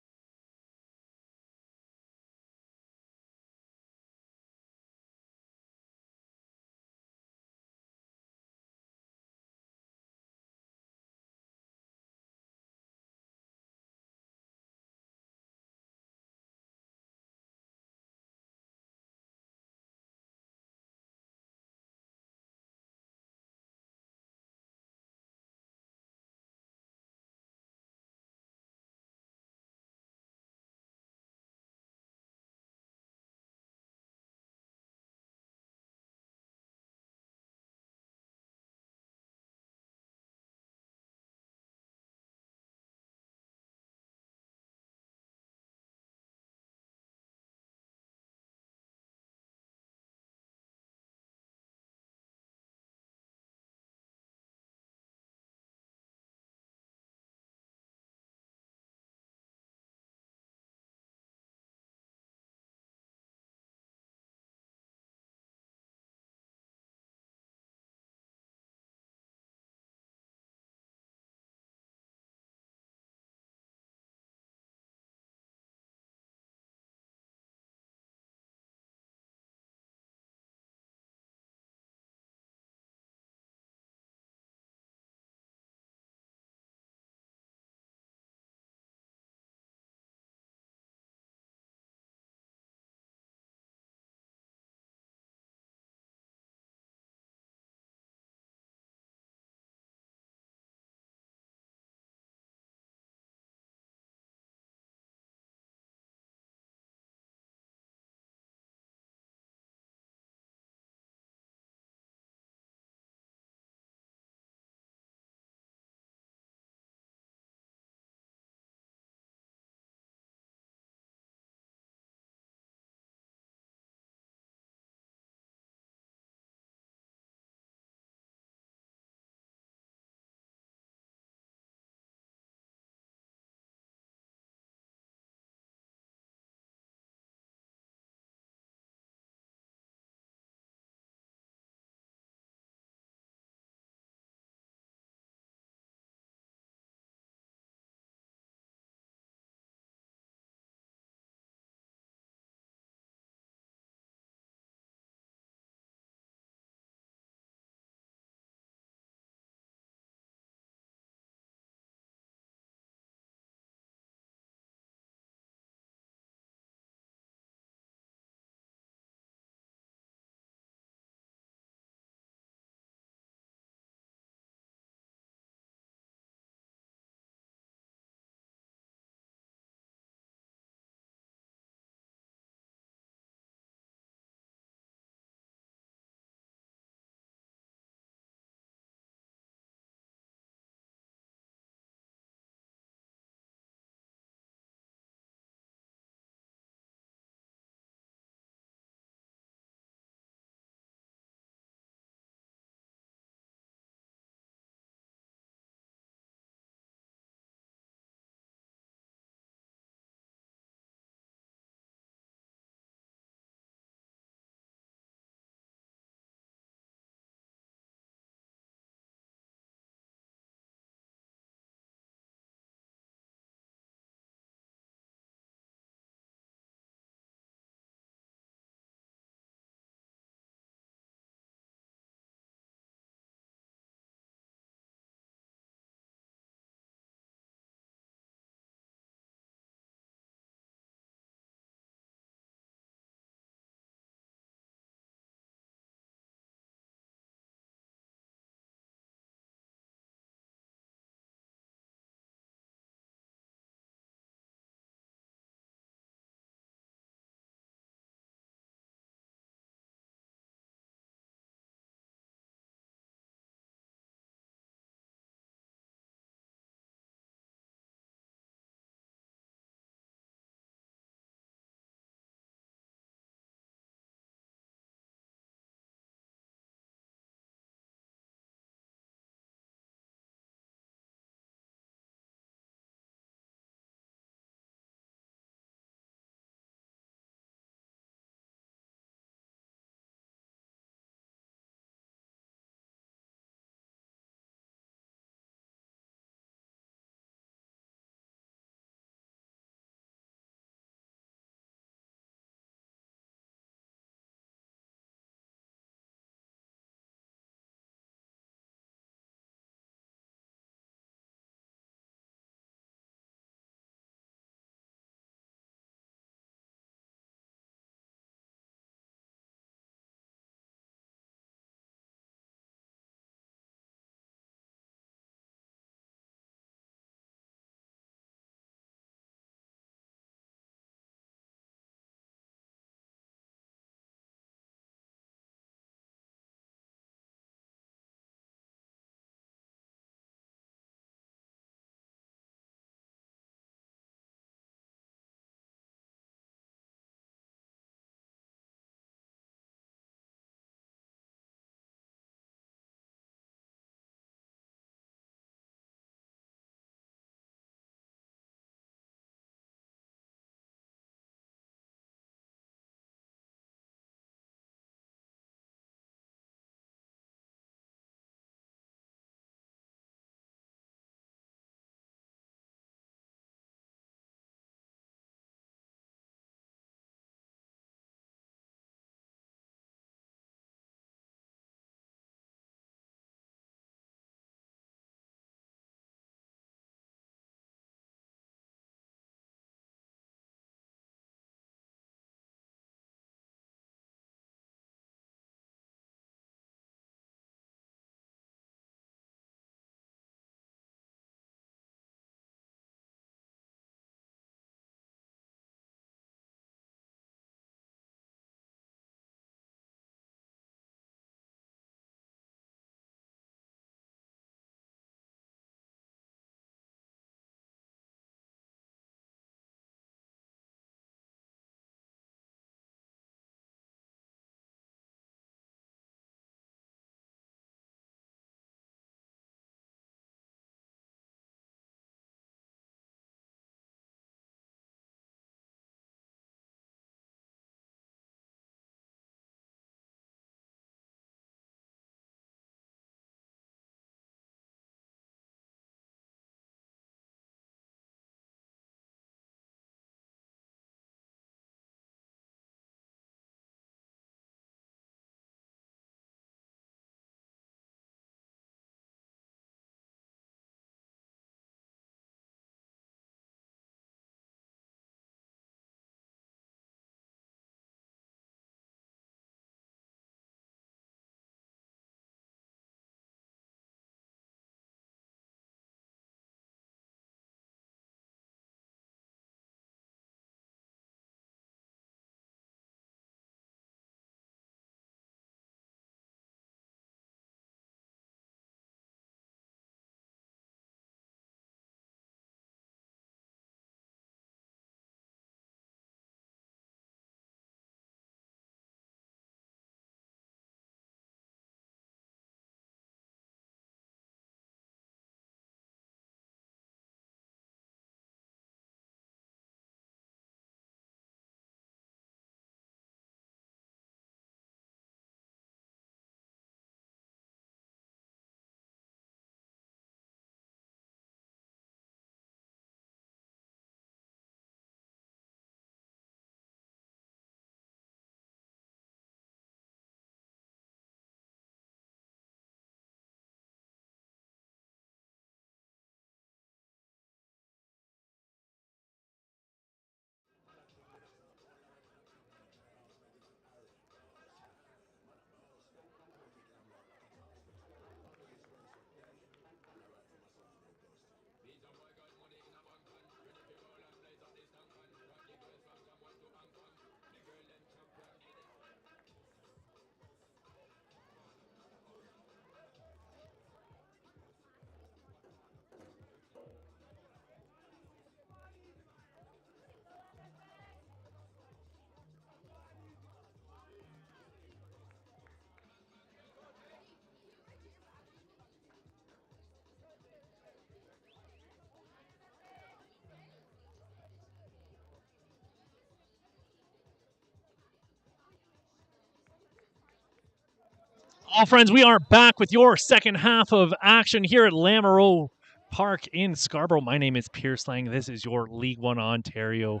All friends, we are back with your second half of action here at L1O Park in Scarborough. My name is Pierce Lang. This is your League One Ontario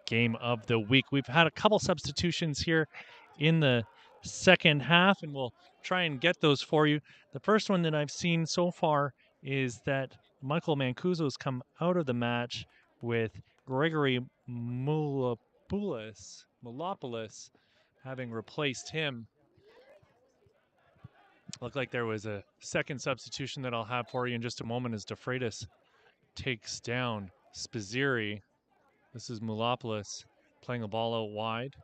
game of the week. We've had a couple substitutions here in the second half, and we'll try and get those for you. The first one that I've seen so far is that Michael Mancuso's come out of the match with Gregory Mulopoulos having replaced him. Looked like there was a second substitution that I'll have for you in just a moment as DeFreitas takes down Spaziri. This is Mulopoulos playing a ball out wide.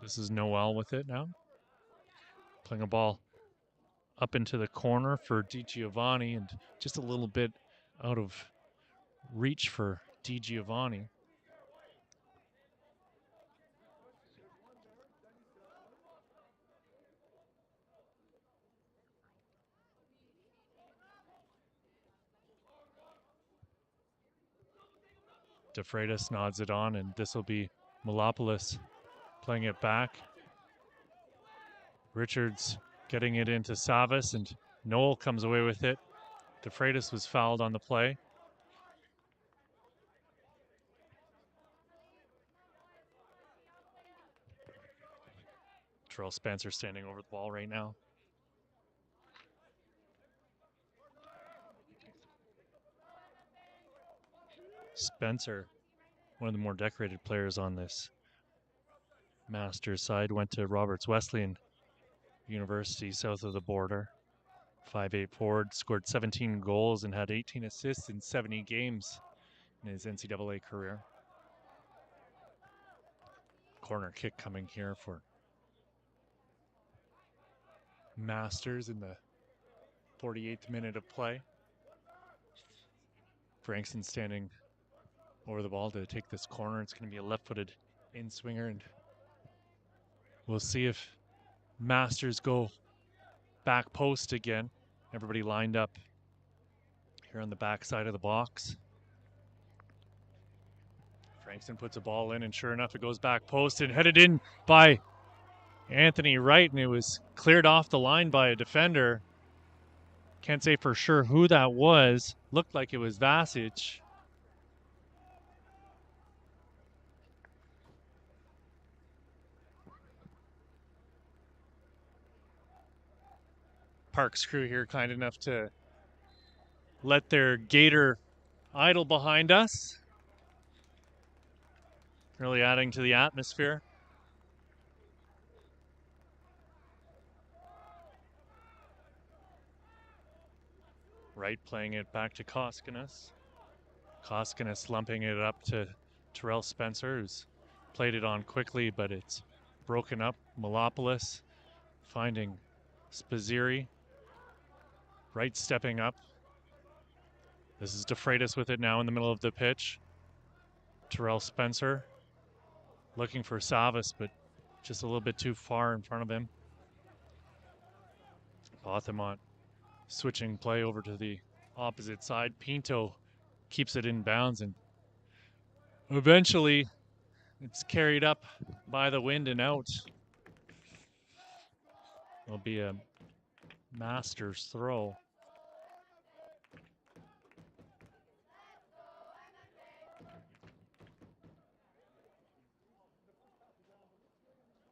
This is Noel with it now. Playing a ball up into the corner for Di Giovanni and just a little bit out of reach for Di Giovanni. DeFreitas nods it on, and this will be Mulopoulos playing it back. Richards getting it into Savas, and Noel comes away with it. DeFreitas was fouled on the play. Terrell Spencer standing over the ball right now. Spencer, one of the more decorated players on this Masters side, went to Roberts Wesleyan University south of the border. 5'8" forward, scored 17 goals and had 18 assists in 70 games in his NCAA career. Corner kick coming here for Masters in the 48th minute of play. Frankston standing over the ball to take this corner. It's going to be a left-footed in-swinger, and we'll see if Masters go back post again. Everybody lined up here on the back side of the box. Frankston puts a ball in, and sure enough, it goes back post and headed in by Anthony Wright, and it was cleared off the line by a defender. Can't say for sure who that was. Looked like it was Vasic. Park's crew here kind enough to let their gator idle behind us. Really adding to the atmosphere. Wright playing it back to Koskinas. Koskinas lumping it up to Terrell Spencer, who's played it on quickly, but it's broken up. Mulopoulos finding Spaziri. Wright stepping up. This is DeFreitas with it now in the middle of the pitch. Terrell Spencer looking for Savas, but just a little bit too far in front of him. Bothamont switching play over to the opposite side. Pinto keeps it in bounds, and eventually it's carried up by the wind and out. It'll be a Masters throw.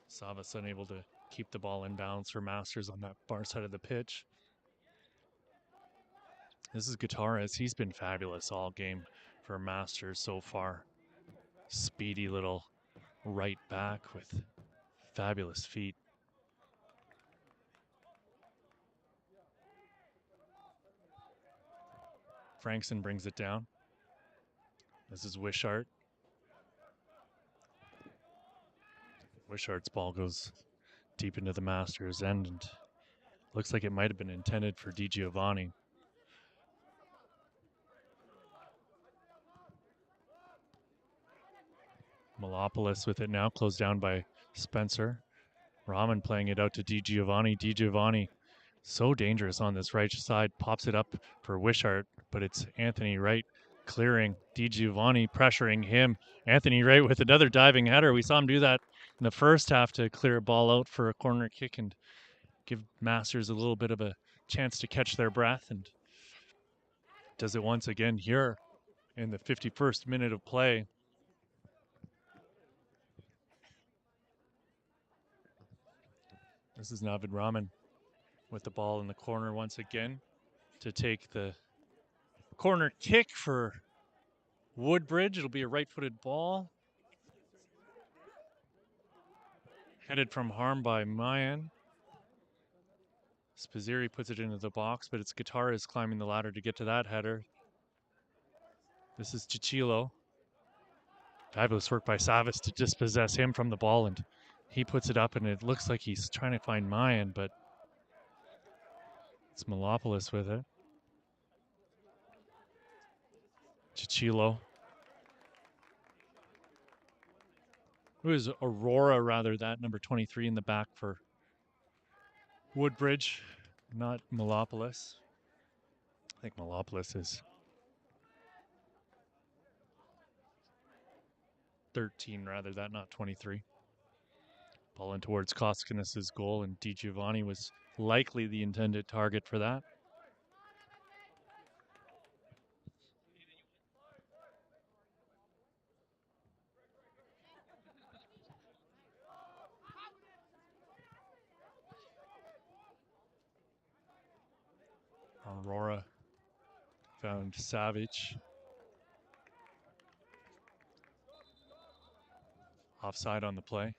Savas unable to keep the ball in bounds for Masters on that far side of the pitch. This is Gutierrez. He's been fabulous all game for Masters so far. Speedy little right back with fabulous feet. Frankston brings it down. This is Wishart. Wishart's ball goes deep into the Masters end, and looks like it might have been intended for Di Giovanni. Mulopoulos with it now, closed down by Spencer. Rahman playing it out to Di Giovanni. Di Giovanni so dangerous on this right side, pops it up for Wishart, but it's Anthony Wright clearing. DiGiovanni pressuring him. Anthony Wright with another diving header. We saw him do that in the first half to clear a ball out for a corner kick and give Masters a little bit of a chance to catch their breath, and does it once again here in the 51st minute of play. This is Navid Rahman with the ball in the corner once again to take the corner kick for Woodbridge. It'll be a right-footed ball. Headed from harm by Mayan. Spazzeri puts it into the box, but it's Guitarras climbing the ladder to get to that header. This is Chichilo. Fabulous work by Savas to dispossess him from the ball, and he puts it up, and it looks like he's trying to find Mayan, but it's Malopoulos with it. Chichilo. It was Aurora, rather, that number 23 in the back for Woodbridge, not Malopoulos. I think Malopoulos is 13, rather, that, not 23. Ball in towards Koskinas' goal, and DiGiovanni was likely the intended target for that. Aurora found Savage. Offside on the play.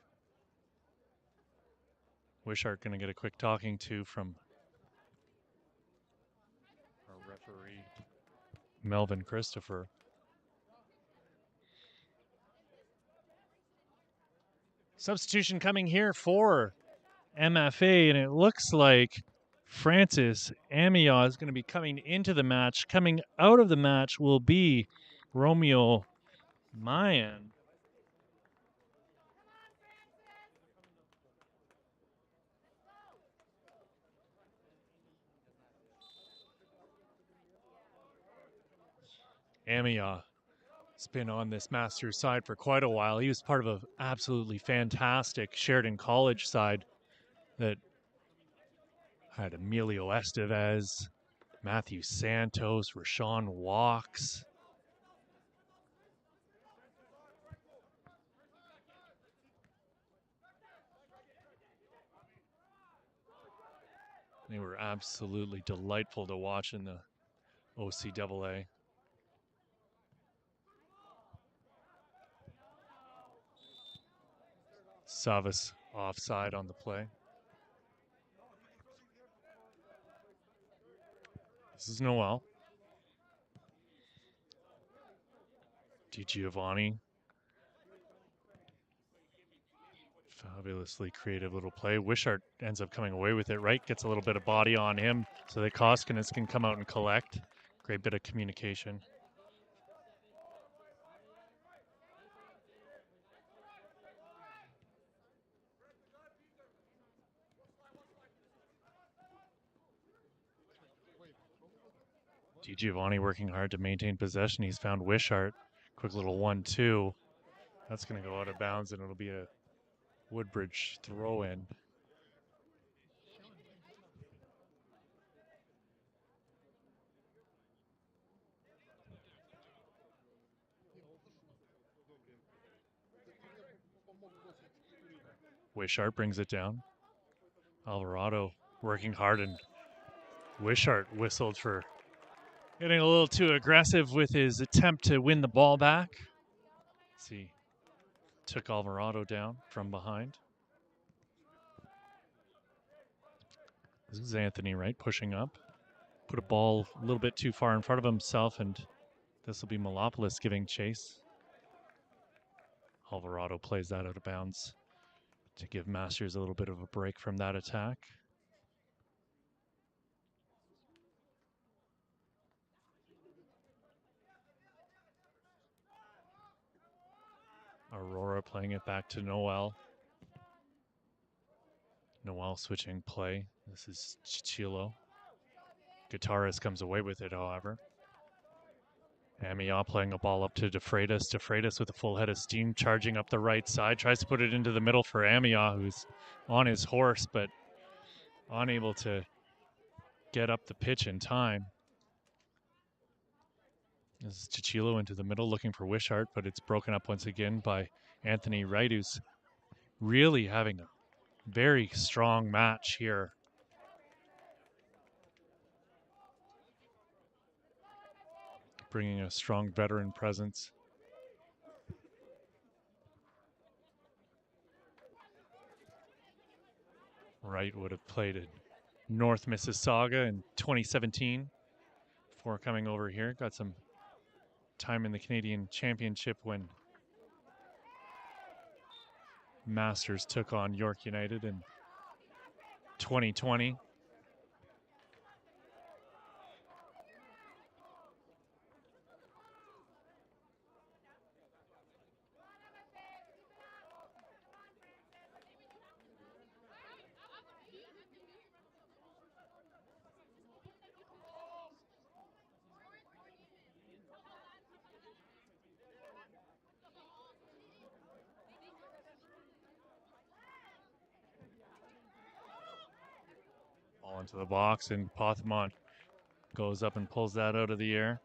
Wishart going to get a quick talking to from our referee, Melvin Christopher. Substitution coming here for MFA, and it looks like Francis Amiot is going to be coming into the match. Coming out of the match will be Romeo Mayan. Amiot has been on this Masters side for quite a while. He was part of an absolutely fantastic Sheridan College side that had Emilio Estevez, Matthew Santos, Rashawn Walks. They were absolutely delightful to watch in the OCAA. Savas offside on the play. This is Noel. DiGiovanni. Fabulously creative little play. Wishart ends up coming away with it, right? Gets a little bit of body on him so that Koskinas can come out and collect. Great bit of communication. DiGiovanni working hard to maintain possession. He's found Wishart. Quick little 1-2. That's going to go out of bounds, and it'll be a Woodbridge throw-in. Wishart brings it down. Alvarado working hard, and Wishart whistled for getting a little too aggressive with his attempt to win the ball back. Let's see. Took Alvarado down from behind. This is Anthony Wright pushing up. Put a ball a little bit too far in front of himself, and this will be Malopoulos giving chase. Alvarado plays that out of bounds to give Masters a little bit of a break from that attack. Aurora playing it back to Noel. Noel switching play. This is Chichilo. Guitarras comes away with it, however. Amiot playing a ball up to DeFreitas. DeFreitas with a full head of steam, charging up the right side. Tries to put it into the middle for Amiot, who's on his horse, but unable to get up the pitch in time. This is Chichilo into the middle, looking for Wishart, but it's broken up once again by Anthony Wright, who's really having a very strong match here. Bringing a strong veteran presence. Wright would have played at North Mississauga in 2017 before coming over here. Got some time in the Canadian Championship when Masters took on York United in 2020. Ball into the box, and Pothemont goes up and pulls that out of the air.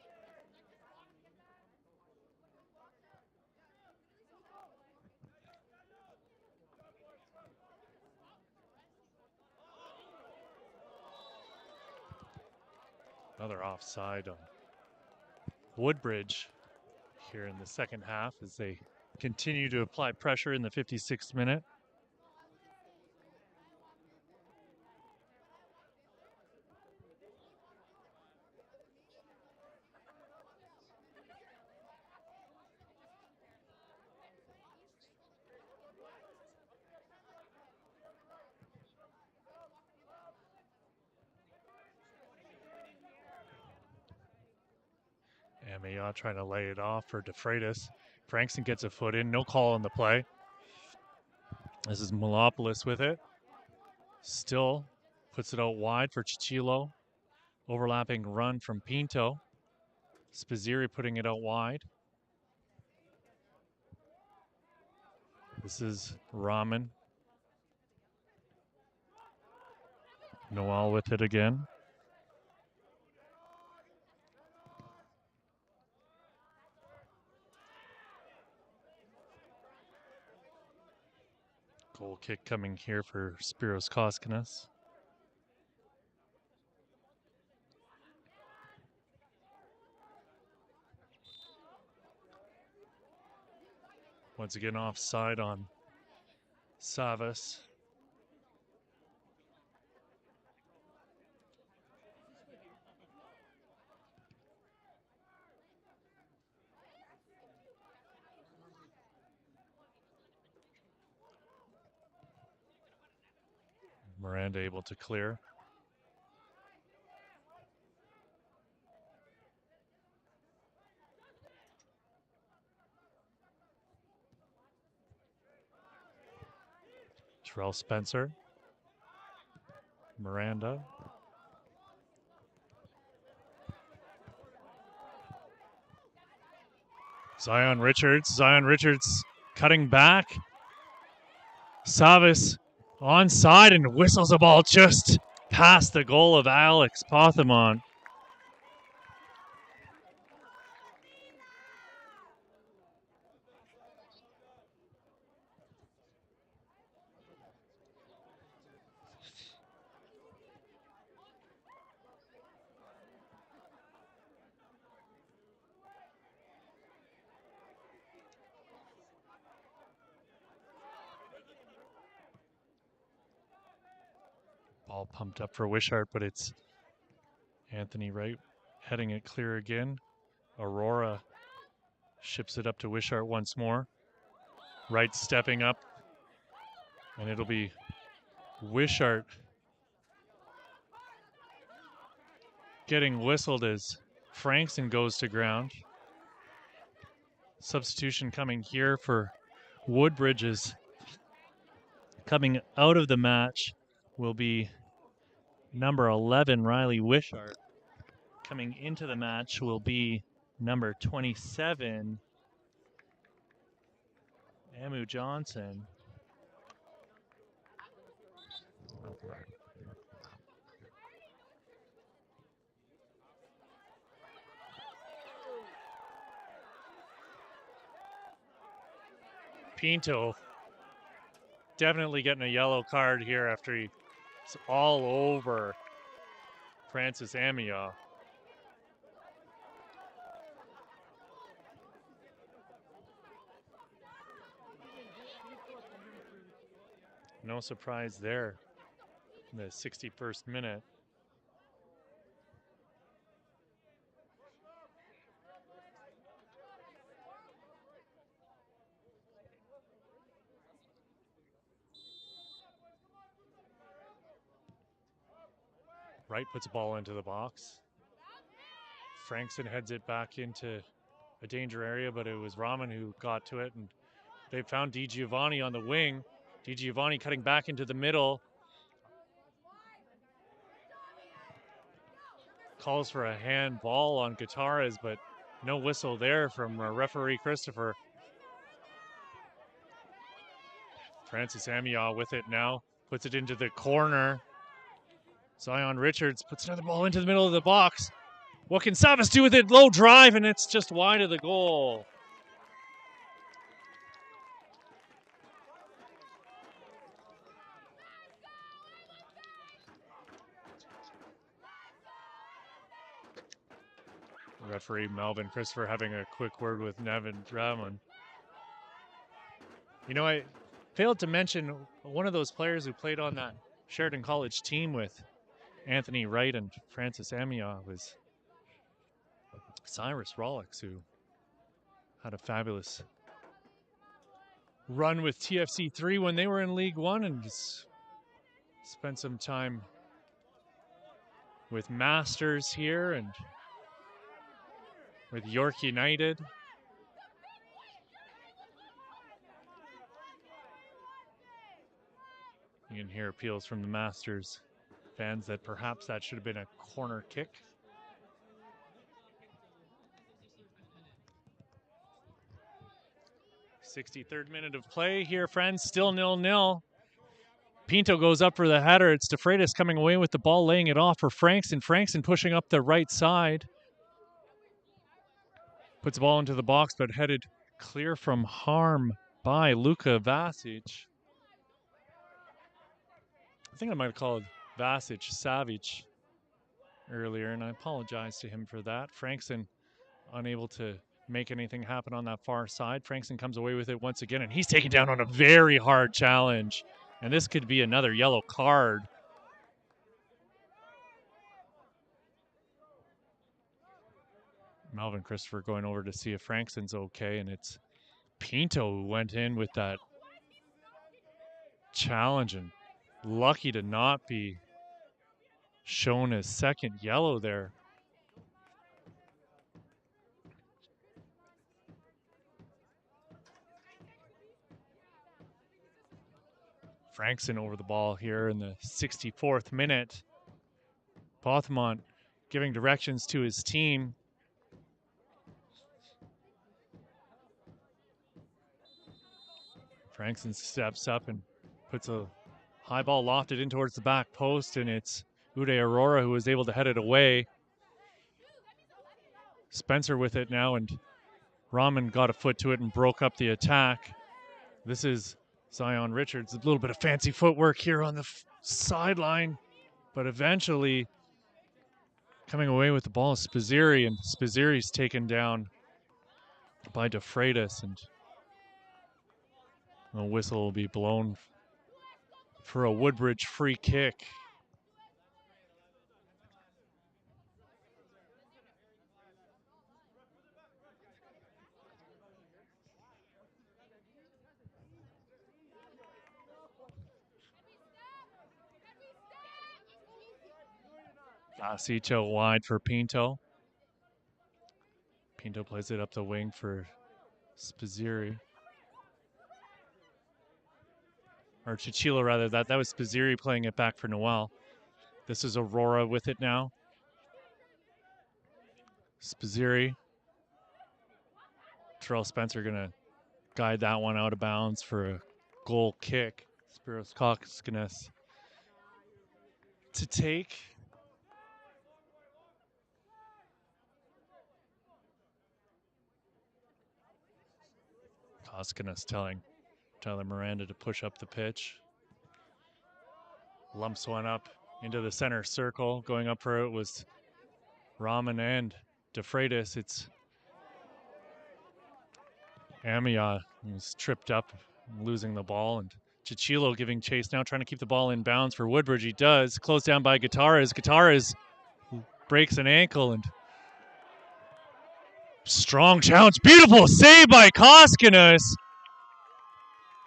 Another offside on Woodbridge here in the second half as they continue to apply pressure in the 56th minute. Amiot trying to lay it off for DeFreitas. Frankson gets a foot in, no call on the play. This is Malopoulos with it. Still puts it out wide for Chichilo. Overlapping run from Pinto. Spaziri putting it out wide. This is Rahman. Noel with it again. Goal kick coming here for Spiros Koskinas. Once again offside on Savas. Miranda able to clear. Terrell Spencer. Miranda. Zion Richards. Zion Richards cutting back. Savas onside and whistles a ball just past the goal of Alex Pothemont. Ball pumped up for Wishart, but it's Anthony Wright heading it clear again. Aurora ships it up to Wishart once more. Wright stepping up, and it'll be Wishart getting whistled as Frankson goes to ground. Substitution coming here for Woodbridge's. Coming out of the match will be number 11, Riley Wishart. Coming into the match will be number 27, Amu Johnson. Pinto definitely getting a yellow card here after he's all over Francis Amiot. No surprise there in the 61st minute. Wright puts a ball into the box. Frankson heads it back into a danger area, but it was Rahman who got to it, and they found DiGiovanni on the wing. DiGiovanni cutting back into the middle. Calls for a handball on Gutierrez, but no whistle there from referee Christopher. Francis Amiot with it now, puts it into the corner. Zion Richards puts another ball into the middle of the box. What can Savas do with it? Low drive, and it's just wide of the goal. Referee Melvin Christopher having a quick word with Nevin Drummond. You know, I failed to mention one of those players who played on that Sheridan College team with Anthony Wright and Francis Amiot was Cyrus Rollix, who had a fabulous run with TFC3 when they were in League One, and just spent some time with Masters here and with York United. You can hear appeals from the Masters fans that perhaps that should have been a corner kick. .63rd minute of play here, friends. Still 0-0. Pinto goes up for the header. It's De Freitas coming away with the ball, laying it off for Frankson. Frankson pushing up the right side. Puts the ball into the box, but headed clear from harm by Luka Vasic. I think I might have called Vasic Savic earlier, and I apologize to him for that. Frankson unable to make anything happen on that far side. Frankson comes away with it once again, and he's taken down on a very hard challenge. And this could be another yellow card. Melvin Christopher going over to see if Frankson's okay, and it's Pinto who went in with that challenge, and lucky to not be shown as second yellow there. Frankson over the ball here in the 64th minute. Bothmont giving directions to his team. Frankson steps up and puts a high ball lofted in towards the back post, and it's Uday Aurora who was able to head it away. Spencer with it now, and Rahman got a foot to it and broke up the attack. This is Zion Richards. A little bit of fancy footwork here on the sideline, but eventually coming away with the ball is Spazziri, and Spazziri's taken down by De Freitas, and the whistle will be blown for a Woodbridge free kick. Gasicho wide for Pinto. Pinto plays it up the wing for Spazziri. Or Chichilo, rather. That was Spazziri playing it back for Noel. This is Aurora with it now. Spazziri Terrell Spencer going to guide that one out of bounds for a goal kick. Spiros Koskinas to take. Koskinas telling Tyler Miranda to push up the pitch. Lumps one up into the center circle. Going up for it was Raman and DeFreitas. It's Amia who's tripped up, losing the ball, and Chichilo giving chase now, trying to keep the ball in bounds for Woodbridge. He does. Closed down by Guitarras. Guitarras breaks an ankle, and strong challenge. Beautiful save by Koskinas.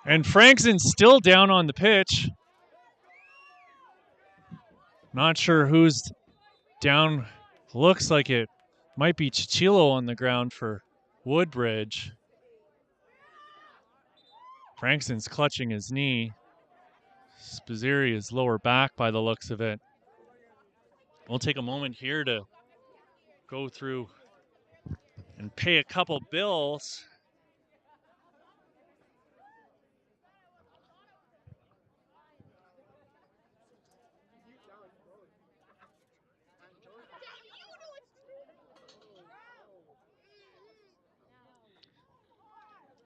And Frankson's still down on the pitch. Not sure who's down. Looks like it might be Chichilo on the ground for Woodbridge. Frankson's clutching his knee. Spazzeri is lower back by the looks of it. We'll take a moment here to go through and pay a couple bills.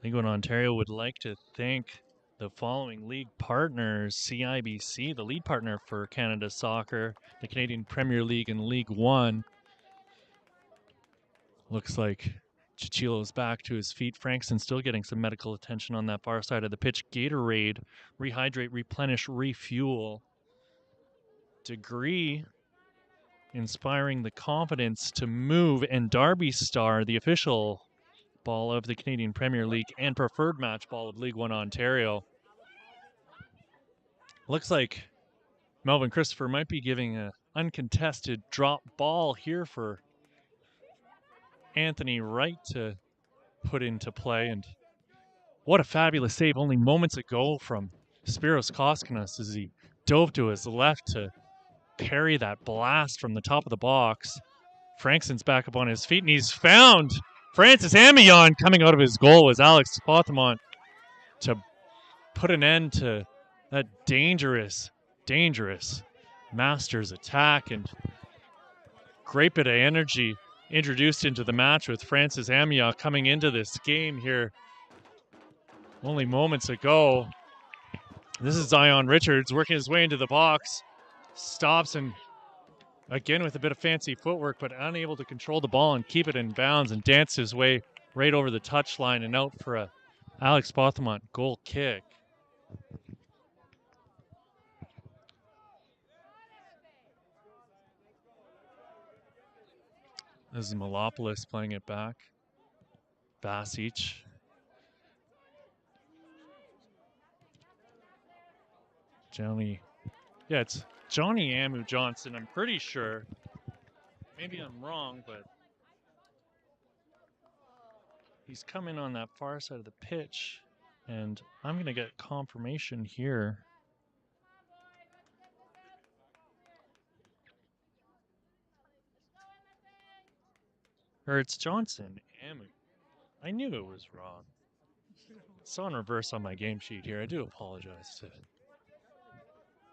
League One Ontario would like to thank the following league partners: CIBC, the lead partner for Canada Soccer, the Canadian Premier League, and League One. Looks like Chichilo's back to his feet. Frankson still getting some medical attention on that far side of the pitch. Gatorade, rehydrate, replenish, refuel. Degree, inspiring the confidence to move. And Derby Star, the official ball of the Canadian Premier League and preferred match ball of League One Ontario. Looks like Melvin Christopher might be giving an uncontested drop ball here for Anthony Wright to put into play. And what a fabulous save only moments ago from Spiros Koskinas as he dove to his left to parry that blast from the top of the box. Frankson's back up on his feet, and he's found Francis Amion. Coming out of his goal was Alex Pothamont to put an end to that dangerous Masters attack. And great bit of energy introduced into the match with Francis Amion coming into this game here only moments ago. This is Zion Richards working his way into the box. Stops and again with a bit of fancy footwork, but unable to control the ball and keep it in bounds, and danced his way right over the touchline and out for a Alex Pothamont goal kick. This is Malopoulos playing it back. Basic. Johnny. Yeah, it's Johnny Amu Johnson, I'm pretty sure. Maybe I'm wrong, but he's coming on that far side of the pitch, and I'm going to get confirmation here. Or it's Johnson Amu. I knew it was wrong. It's on reverse on my game sheet here. I do apologize to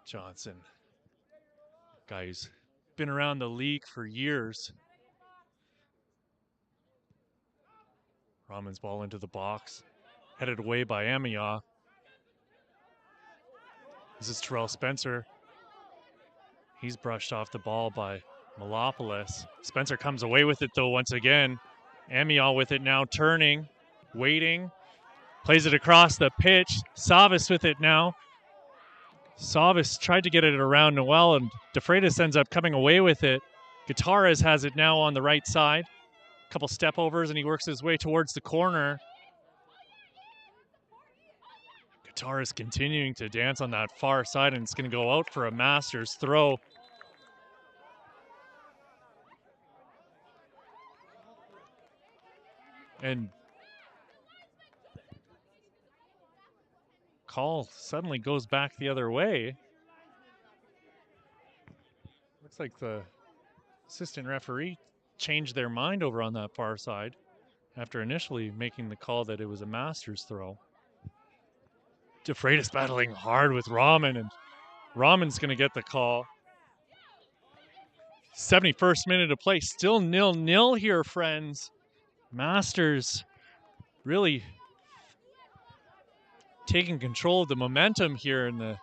Johnson. Guy who's been around the league for years. Raman's ball into the box. Headed away by Amiya. This is Terrell Spencer. He's brushed off the ball by Malopoulos. Spencer comes away with it though once again. Amiya with it now, turning, waiting. Plays it across the pitch. Savas with it now. Savas tried to get it around Noel, and DeFreitas ends up coming away with it. Guitarras has it now on the right side. A couple step overs, and he works his way towards the corner. Guitarras continuing to dance on that far side, and it's going to go out for a Masters throw. And call suddenly goes back the other way. Looks like the assistant referee changed their mind over on that far side after initially making the call that it was a master's throw. DeFreitas battling hard with Rahman, and Rahman's going to get the call. 71st minute of play, still 0-0 here, friends. Masters really taking control of the momentum here in the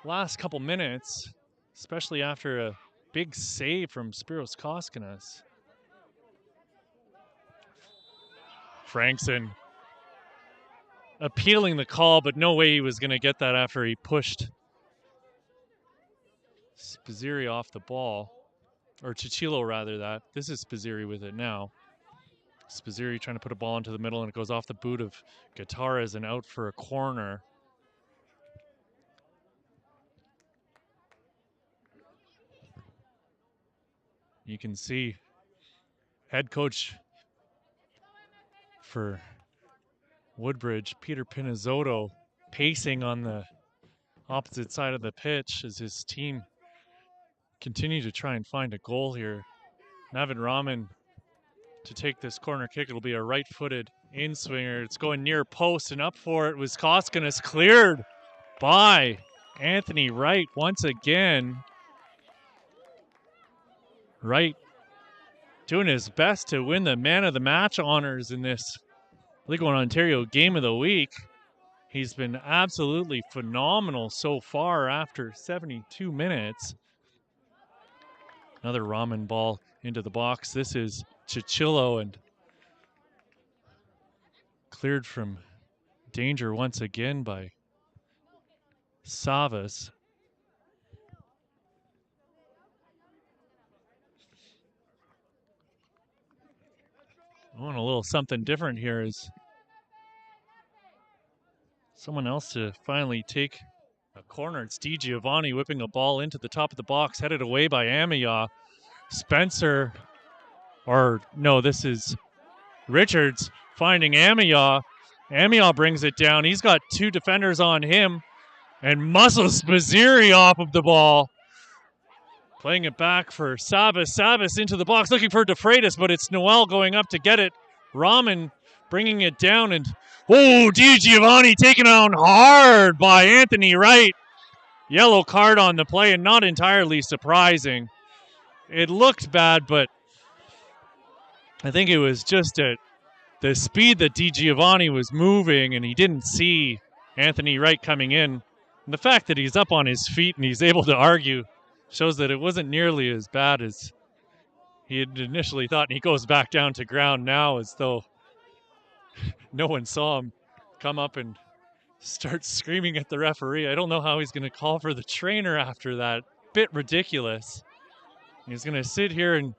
last couple minutes, especially after a big save from Spiros Koskinas. Frankson appealing the call, but no way he was going to get that after he pushed Spaziri off the ball. Or Chichilo, rather, that. This is Spaziri with it now. Spaziri trying to put a ball into the middle, and it goes off the boot of Gutierrez and out for a corner. You can see head coach for Woodbridge, Peter Pinizzotto, pacing on the opposite side of the pitch as his team continue to try and find a goal here. Navin Rahman to take this corner kick. It'll be a right-footed in-swinger. It's going near post, and up for it was Koskinas, cleared by Anthony Wright once again. Wright doing his best to win the man of the match honors in this League One Ontario Game of the Week. He's been absolutely phenomenal so far after 72 minutes. Another Rahman ball into the box. This is Chichilo, and cleared from danger once again by Savas. I want a little something different here is someone else to finally take a corner. It's Di Giovanni whipping a ball into the top of the box, headed away by Amiya. Spencer, or no, this is Richards finding Amiya. Amiya brings it down. He's got two defenders on him and muscles Spaziri off of the ball. Playing it back for Savas. Savas into the box looking for DeFreitas, but it's Noel going up to get it. Rahman bringing it down, and Di Giovanni taken on hard by Anthony Wright. Yellow card on the play, and not entirely surprising. It looked bad, but I think it was just the speed that Di Giovanni was moving, and he didn't see Anthony Wright coming in. And the fact that he's up on his feet and he's able to argue shows that it wasn't nearly as bad as he had initially thought. And he goes back down to ground now as though no one saw him come up and start screaming at the referee. I don't know how he's going to call for the trainer after that. Bit ridiculous. He's going to sit here and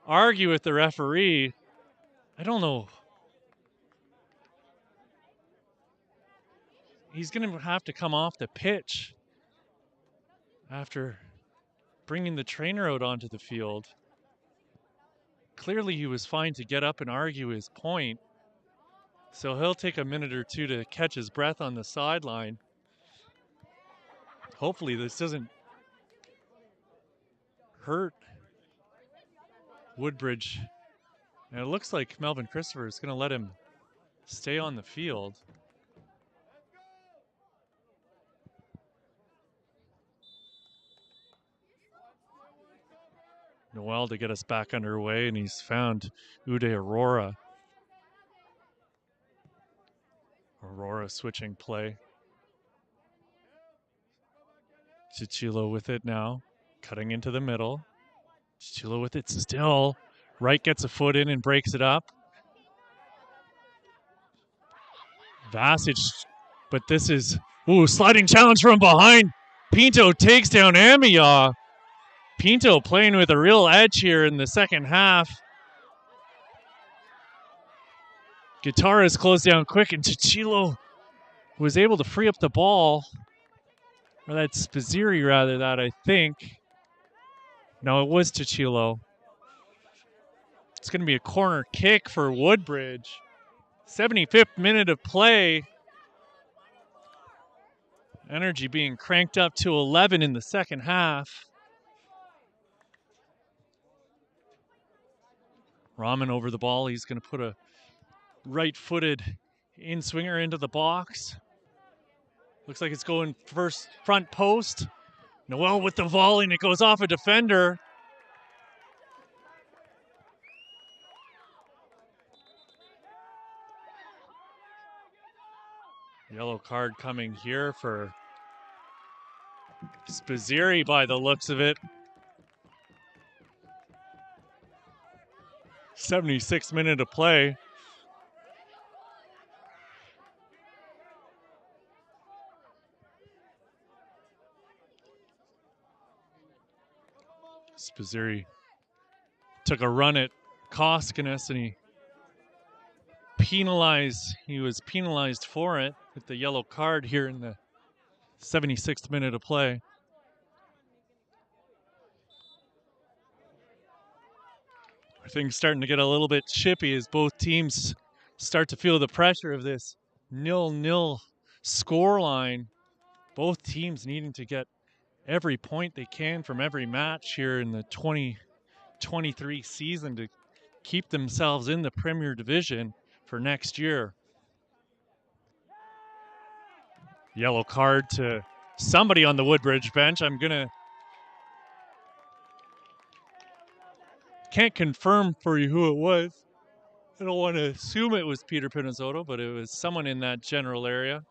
argue with the referee. I don't know. He's going to have to come off the pitch after bringing the trainer out onto the field. Clearly he was fine to get up and argue his point. So he'll take a minute or two to catch his breath on the sideline. Hopefully this doesn't hurt Woodbridge. And it looks like Melvin Christopher is going to let him stay on the field. Noel to get us back underway, and he's found Uday Aurora. Aurora switching play. Chichilo with it now, cutting into the middle. Chichilo with it still. Wright gets a foot in and breaks it up. Vasic, but this is, sliding challenge from behind. Pinto takes down Amiya. Pinto playing with a real edge here in the second half. Gutierrez closed down quick, and Chichilo was able to free up the ball. Or that's Spaziri, rather, that I think. No, it was Chichilo. It's going to be a corner kick for Woodbridge. 75th minute of play. Energy being cranked up to 11 in the second half. Rahman over the ball. He's going to put a right-footed in-swinger into the box. Looks like it's going first front post. Noel with the volley, and it goes off a defender. Yellow card coming here for Spaziri by the looks of it. 76th minute of play. Spaziri took a run at Koskinas and he was penalized for it with the yellow card here in the 76th minute of play. Things starting to get a little bit chippy as both teams start to feel the pressure of this 0-0 scoreline. Both teams needing to get every point they can from every match here in the 2023 season to keep themselves in the Premier Division for next year. Yellow card to somebody on the Woodbridge bench. Can't confirm for you who it was. I don't want to assume it was Peter Pinizzotto, but it was someone in that general area.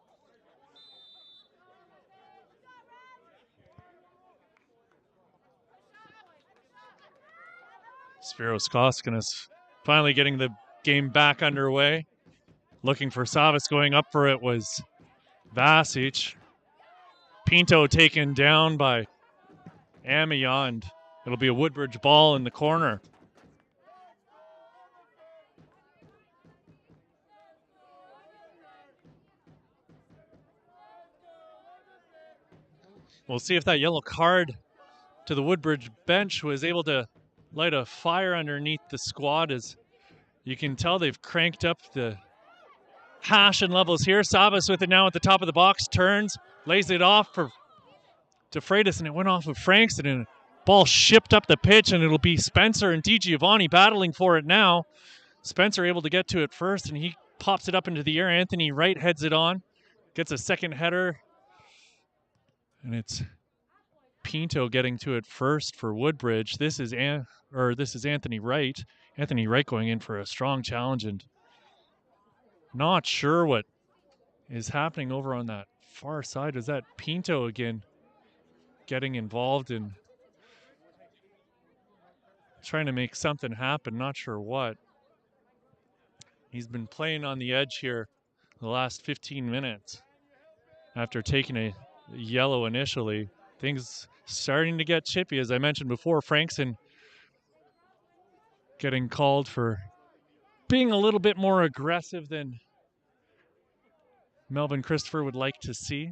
Spyros Koskinas finally getting the game back underway. Looking for Savas, going up for it was Vasic. Pinto taken down by Amiya, and it'll be a Woodbridge ball in the corner. We'll see if that yellow card to the Woodbridge bench was able to light a fire underneath the squad. As you can tell, they've cranked up the passion levels here. Savas with it now at the top of the box, turns, lays it off to Freitas, and it went off of Frankston, and ball shipped up the pitch, and it'll be Spencer and DiGiovanni battling for it now. Spencer able to get to it first, and he pops it up into the air. Anthony Wright heads it on, gets a second header, and it's Pinto getting to it first for Woodbridge. This is Anthony Wright. Anthony Wright going in for a strong challenge, and not sure what is happening over on that far side. Is that Pinto again getting involved in trying to make something happen? Not sure what. He's been playing on the edge here the last 15 minutes after taking a yellow initially. Things starting to get chippy. As I mentioned before, Frankston getting called for being a little bit more aggressive than Melvin Christopher would like to see.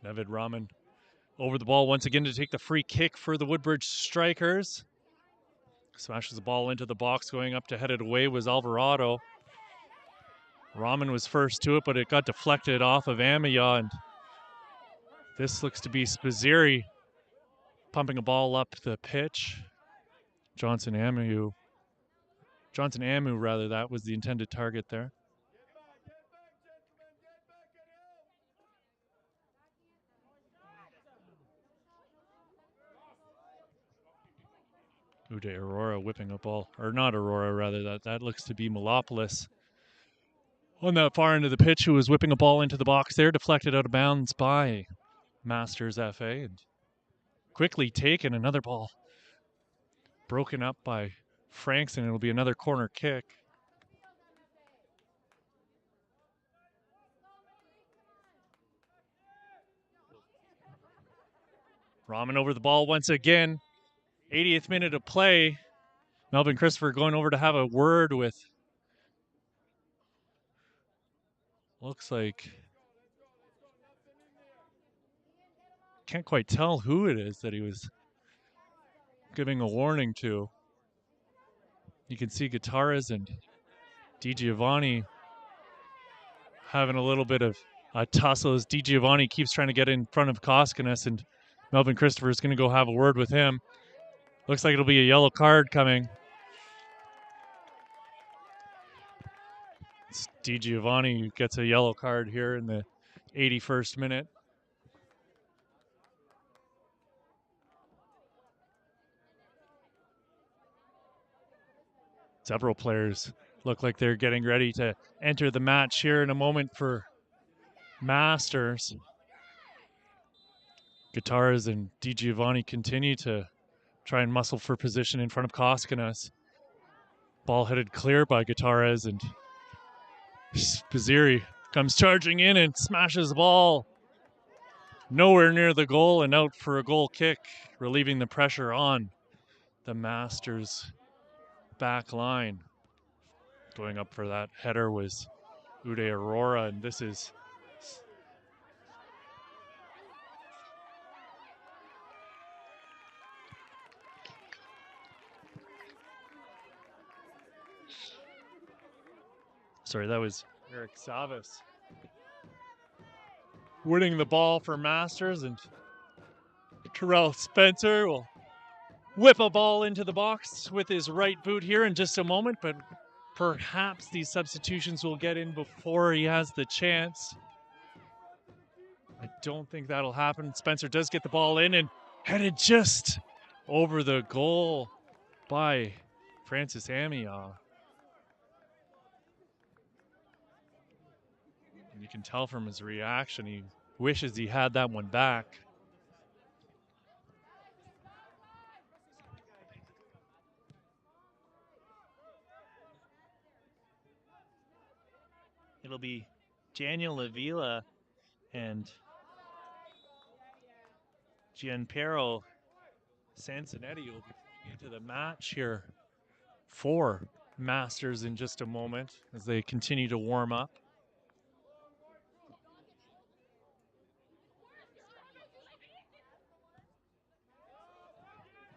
Navid Rahman over the ball once again to take the free kick for the Woodbridge Strikers. Smashes the ball into the box. Going up to head it away was Alvarado. Rahman was first to it, but it got deflected off of Amiya, and this looks to be Spaziri pumping a ball up the pitch. Johnson Amu, rather, that was the intended target there. Uday Aurora whipping a ball, or not Aurora, rather, that looks to be Malopoulos on that far end of the pitch, who was whipping a ball into the box there, deflected out of bounds by Masters FA, and quickly taken. Another ball broken up by Frankston. It'll be another corner kick. Rahman over the ball once again. 80th minute of play. Melvin Christopher going over to have a word with, looks like, can't quite tell who it is that he was giving a warning to. You can see Guitarras and DiGiovanni having a little bit of a tussle as DiGiovanni keeps trying to get in front of Koskinas, and Melvin Christopher is going to go have a word with him. Looks like it'll be a yellow card coming. It's DiGiovanni who gets a yellow card here in the 81st minute. Several players look like they're getting ready to enter the match here in a moment for Masters. Guitars and DiGiovanni continue to try and muscle for position in front of Koskinas. Ball headed clear by Guitars, and Spizzirri comes charging in and smashes the ball nowhere near the goal and out for a goal kick, relieving the pressure on the Masters back line. Going up for that header was Uday Aurora, and this is that was Eric Savas winning the ball for Masters, and Terrell Spencer will whip a ball into the box with his right boot here in just a moment, but perhaps these substitutions will get in before he has the chance. I don't think that'll happen. Spencer does get the ball in and headed just over the goal by Francis Amiot. And you can tell from his reaction, he wishes he had that one back. It'll be Daniel Avila and Gianpiero Sansonetti will be coming into the match here for Masters in just a moment as they continue to warm up.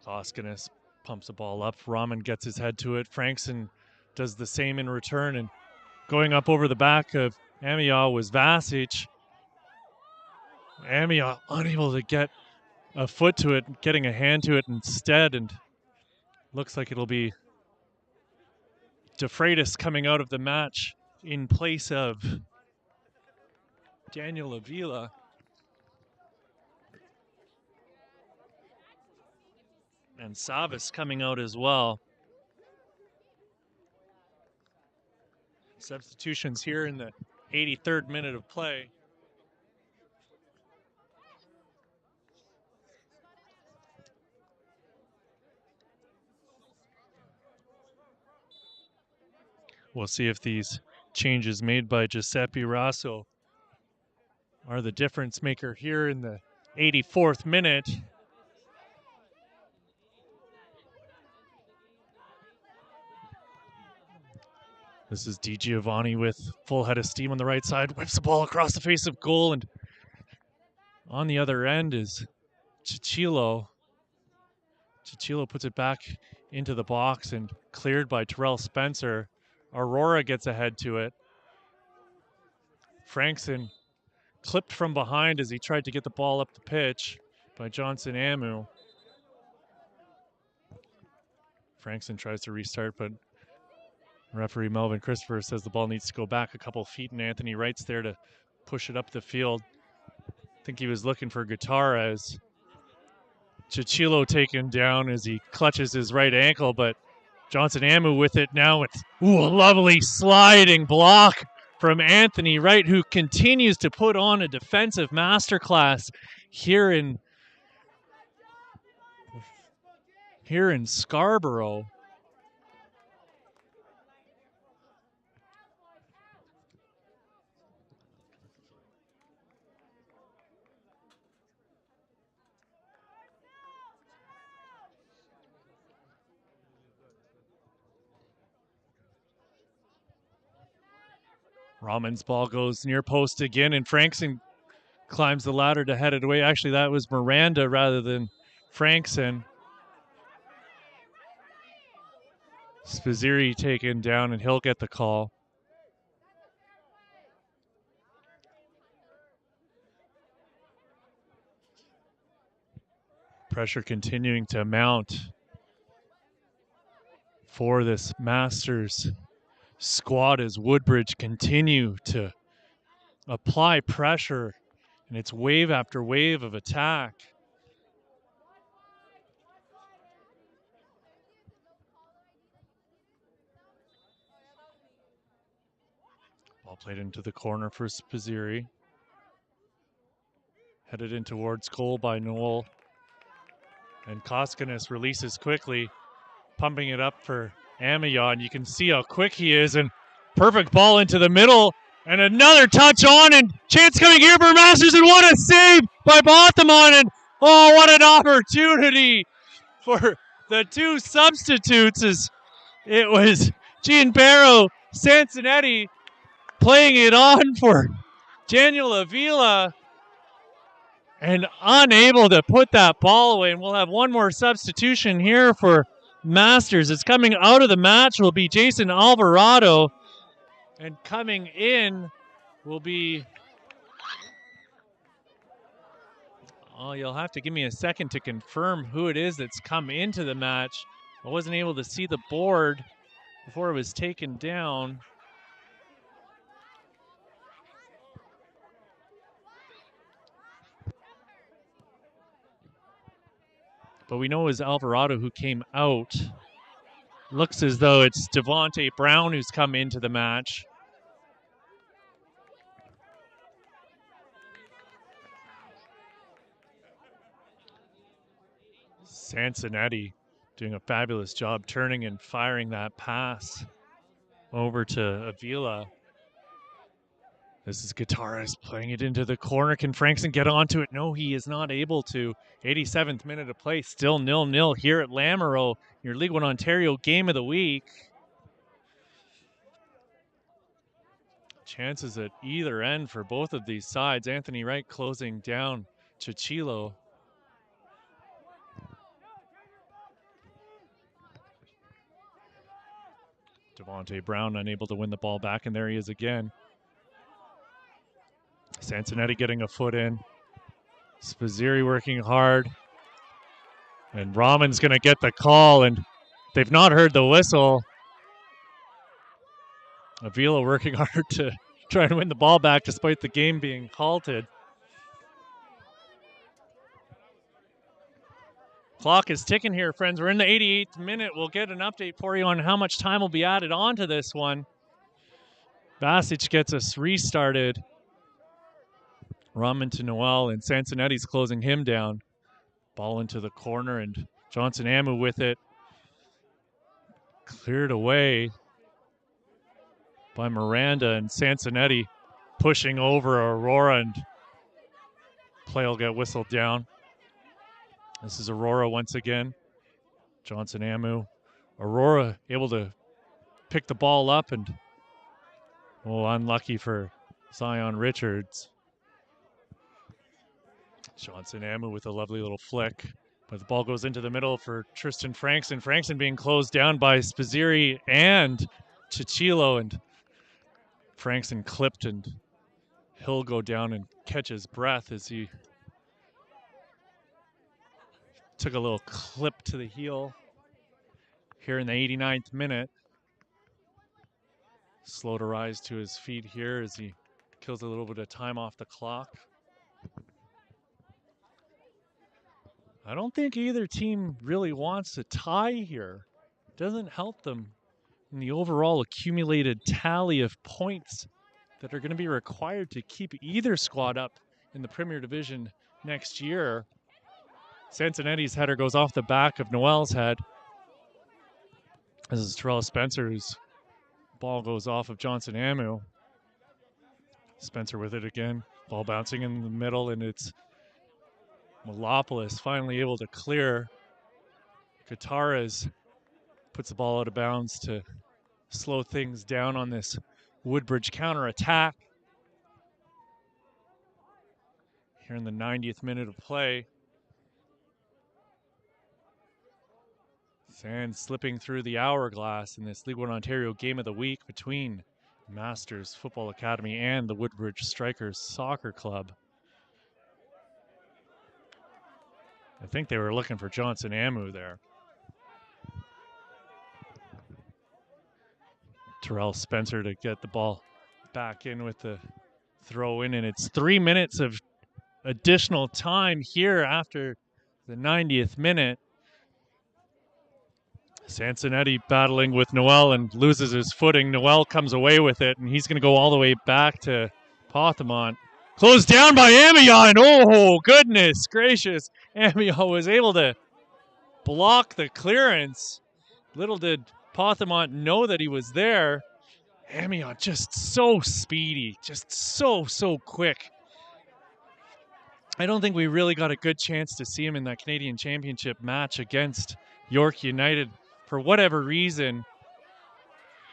Koskinas pumps the ball up. Rahman gets his head to it. Frankson does the same in return, and going up over the back of Amiot was Vasic. Amiot unable to get a foot to it, getting a hand to it instead, and looks like it'll be DeFreitas coming out of the match in place of Daniel Avila. And Savas coming out as well. Substitutions here in the 83rd minute of play. We'll see if these changes made by Giuseppe Rasso are the difference maker here in the 84th minute. This is DiGiovanni with full head of steam on the right side, whips the ball across the face of goal, and on the other end is Chichilo. Chichilo puts it back into the box and cleared by Terrell Spencer. Aurora gets ahead to it. Frankson clipped from behind as he tried to get the ball up the pitch by Johnson Amu. Frankson tries to restart, but referee Melvin Christopher says the ball needs to go back a couple feet, and Anthony Wright's there to push it up the field. I think he was looking for Guitars. Chichilo taken down as he clutches his right ankle, but Johnson Amu with it now. It's a lovely sliding block from Anthony Wright, who continues to put on a defensive masterclass here in Scarborough. Rahman's ball goes near post again, and Frankson climbs the ladder to head it away. Actually, that was Miranda rather than Frankson. Spizzirri taken down, and he'll get the call. Pressure continuing to mount for this Masters squad as Woodbridge continue to apply pressure, and it's wave after wave of attack. Ball played into the corner for Spizziri. Headed in towards goal by Noel. And Koskinis releases quickly, pumping it up for Amiyon. You can see how quick he is, and perfect ball into the middle. And another touch on, and chance coming here for Masters, and what a save by Bothamon. And oh, what an opportunity for the two substitutes as it was Gianbaro Sansonetti playing it on for Daniel Avila and unable to put that ball away. And we'll have one more substitution here for Masters. It's coming out of the match will be Jason Alvarado, and coming in will be, oh, you'll have to give me a second to confirm who it is that's come into the match. I wasn't able to see the board before it was taken down. But we know it was Alvarado who came out. Looks as though it's Devontae Brown who's come into the match. Sansonetti doing a fabulous job turning and firing that pass over to Avila. This is Guitarras playing it into the corner. Can Frankson get onto it? No, he is not able to. 87th minute of play, still 0-0 here at Lamoureux, your League One Ontario game of the week. Chances at either end for both of these sides. Anthony Wright closing down Chichilo. Devontae Brown unable to win the ball back, and there he is again. Sansonetti getting a foot in. Spizziri working hard. And Rahman's going to get the call, and they've not heard the whistle. Avila working hard to try and win the ball back despite the game being halted. Clock is ticking here, friends. We're in the 88th minute. We'll get an update for you on how much time will be added on to this one. Basic gets us restarted. Rahman to Noel, and Sansonetti's closing him down. Ball into the corner, and Johnson Amu with it. Cleared away by Miranda, and Sansonetti pushing over Aurora, and play will get whistled down. This is Aurora once again. Johnson Amu. Aurora able to pick the ball up, and unlucky for Zion Richards. Johnson Amu with a lovely little flick, but the ball goes into the middle for Tristan Frankson. Frankson being closed down by Spizziri and Chichilo, and Frankson clipped, and he'll go down and catch his breath as he took a little clip to the heel here in the 89th minute. Slow to rise to his feet here as he kills a little bit of time off the clock. I don't think either team really wants to tie here. Doesn't help them in the overall accumulated tally of points that are going to be required to keep either squad up in the Premier Division next year. Sansonetti's header goes off the back of Noel's head. This is Terrell Spencer, whose ball goes off of Johnson Amu. Spencer with it again. Ball bouncing in the middle, and it's Melopoulos finally able to clear. Guitarras puts the ball out of bounds to slow things down on this Woodbridge counterattack. Here in the 90th minute of play. Sand slipping through the hourglass in this League One Ontario game of the week between Masters Football Academy and the Woodbridge Strikers Soccer Club. I think they were looking for Johnson Amu there. Terrell Spencer to get the ball back in with the throw in, and it's 3 minutes of additional time here after the 90th minute. Sansonetti battling with Noel and loses his footing. Noel comes away with it, and he's going to go all the way back to Pothamont. Closed down by Amiot, and oh, goodness gracious. Amiot was able to block the clearance. Little did Pothamont know that he was there. Amiot just so speedy, just so quick. I don't think we really got a good chance to see him in that Canadian Championship match against York United. For whatever reason,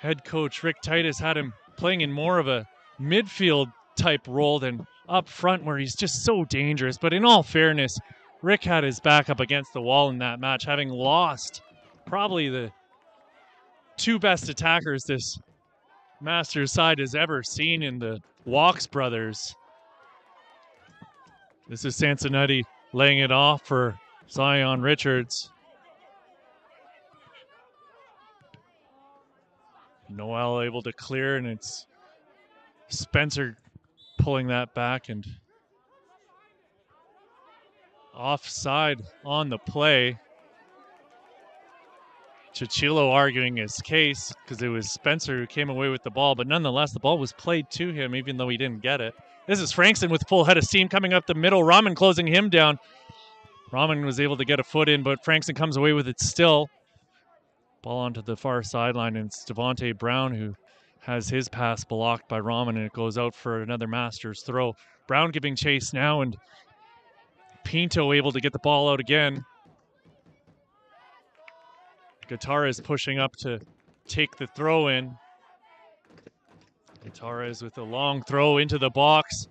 head coach Rick Titus had him playing in more of a midfield type role than up front, where he's just so dangerous. But in all fairness, Rick had his back up against the wall in that match, having lost probably the two best attackers this Masters side has ever seen in the Walks brothers. This is Sansonetti laying it off for Zion Richards. Noel able to clear, and it's Spencer pulling that back and offside on the play. Chichilo arguing his case because it was Spencer who came away with the ball, but nonetheless, the ball was played to him even though he didn't get it. This is Frankston with full head of steam coming up the middle. Rahman closing him down. Rahman was able to get a foot in, but Frankston comes away with it still. Ball onto the far sideline, and it's Devontae Brown who has his pass blocked by Rahman, and it goes out for another Masters throw. Brown giving chase now, and Pinto able to get the ball out again. Gutierrez pushing up to take the throw in. Gutierrez with a long throw into the box.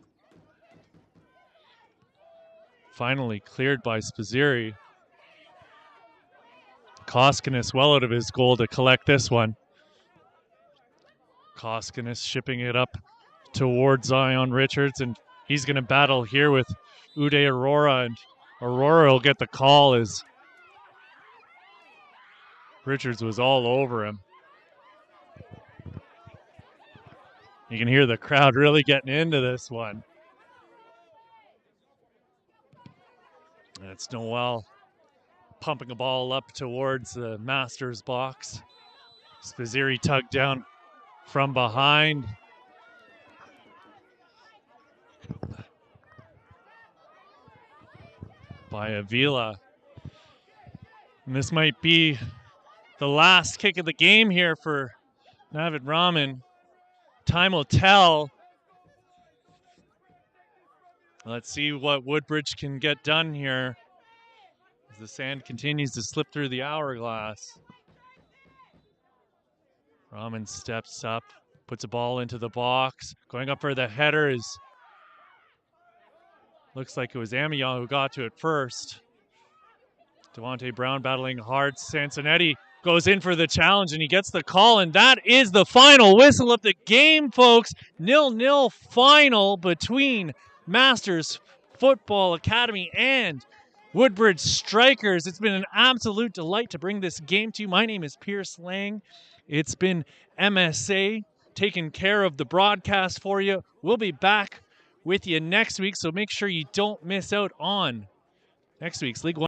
Finally cleared by Spazzeri. Koskinis well out of his goal to collect this one. Koskinis shipping it up towards Zion Richards, and he's going to battle here with Uday Aurora, and Aurora will get the call as Richards was all over him. You can hear the crowd really getting into this one. And it's Noel pumping a ball up towards the Masters box. Spazzeri tugged down from behind. By Avila. And this might be the last kick of the game here for Navid Rahman. Time will tell. Let's see what Woodbridge can get done here as the sand continues to slip through the hourglass. Rahman steps up, puts a ball into the box. Going up for the header is, looks like it was Amiot who got to it first. Devontae Brown battling hard. Sansonetti goes in for the challenge, and he gets the call, and that is the final whistle of the game, folks. 0-0 final between Masters Football Academy and Woodbridge Strikers. It's been an absolute delight to bring this game to you. My name is Pierce Lang. It's been MSA taking care of the broadcast for you. We'll be back with you next week, so make sure you don't miss out on next week's League One.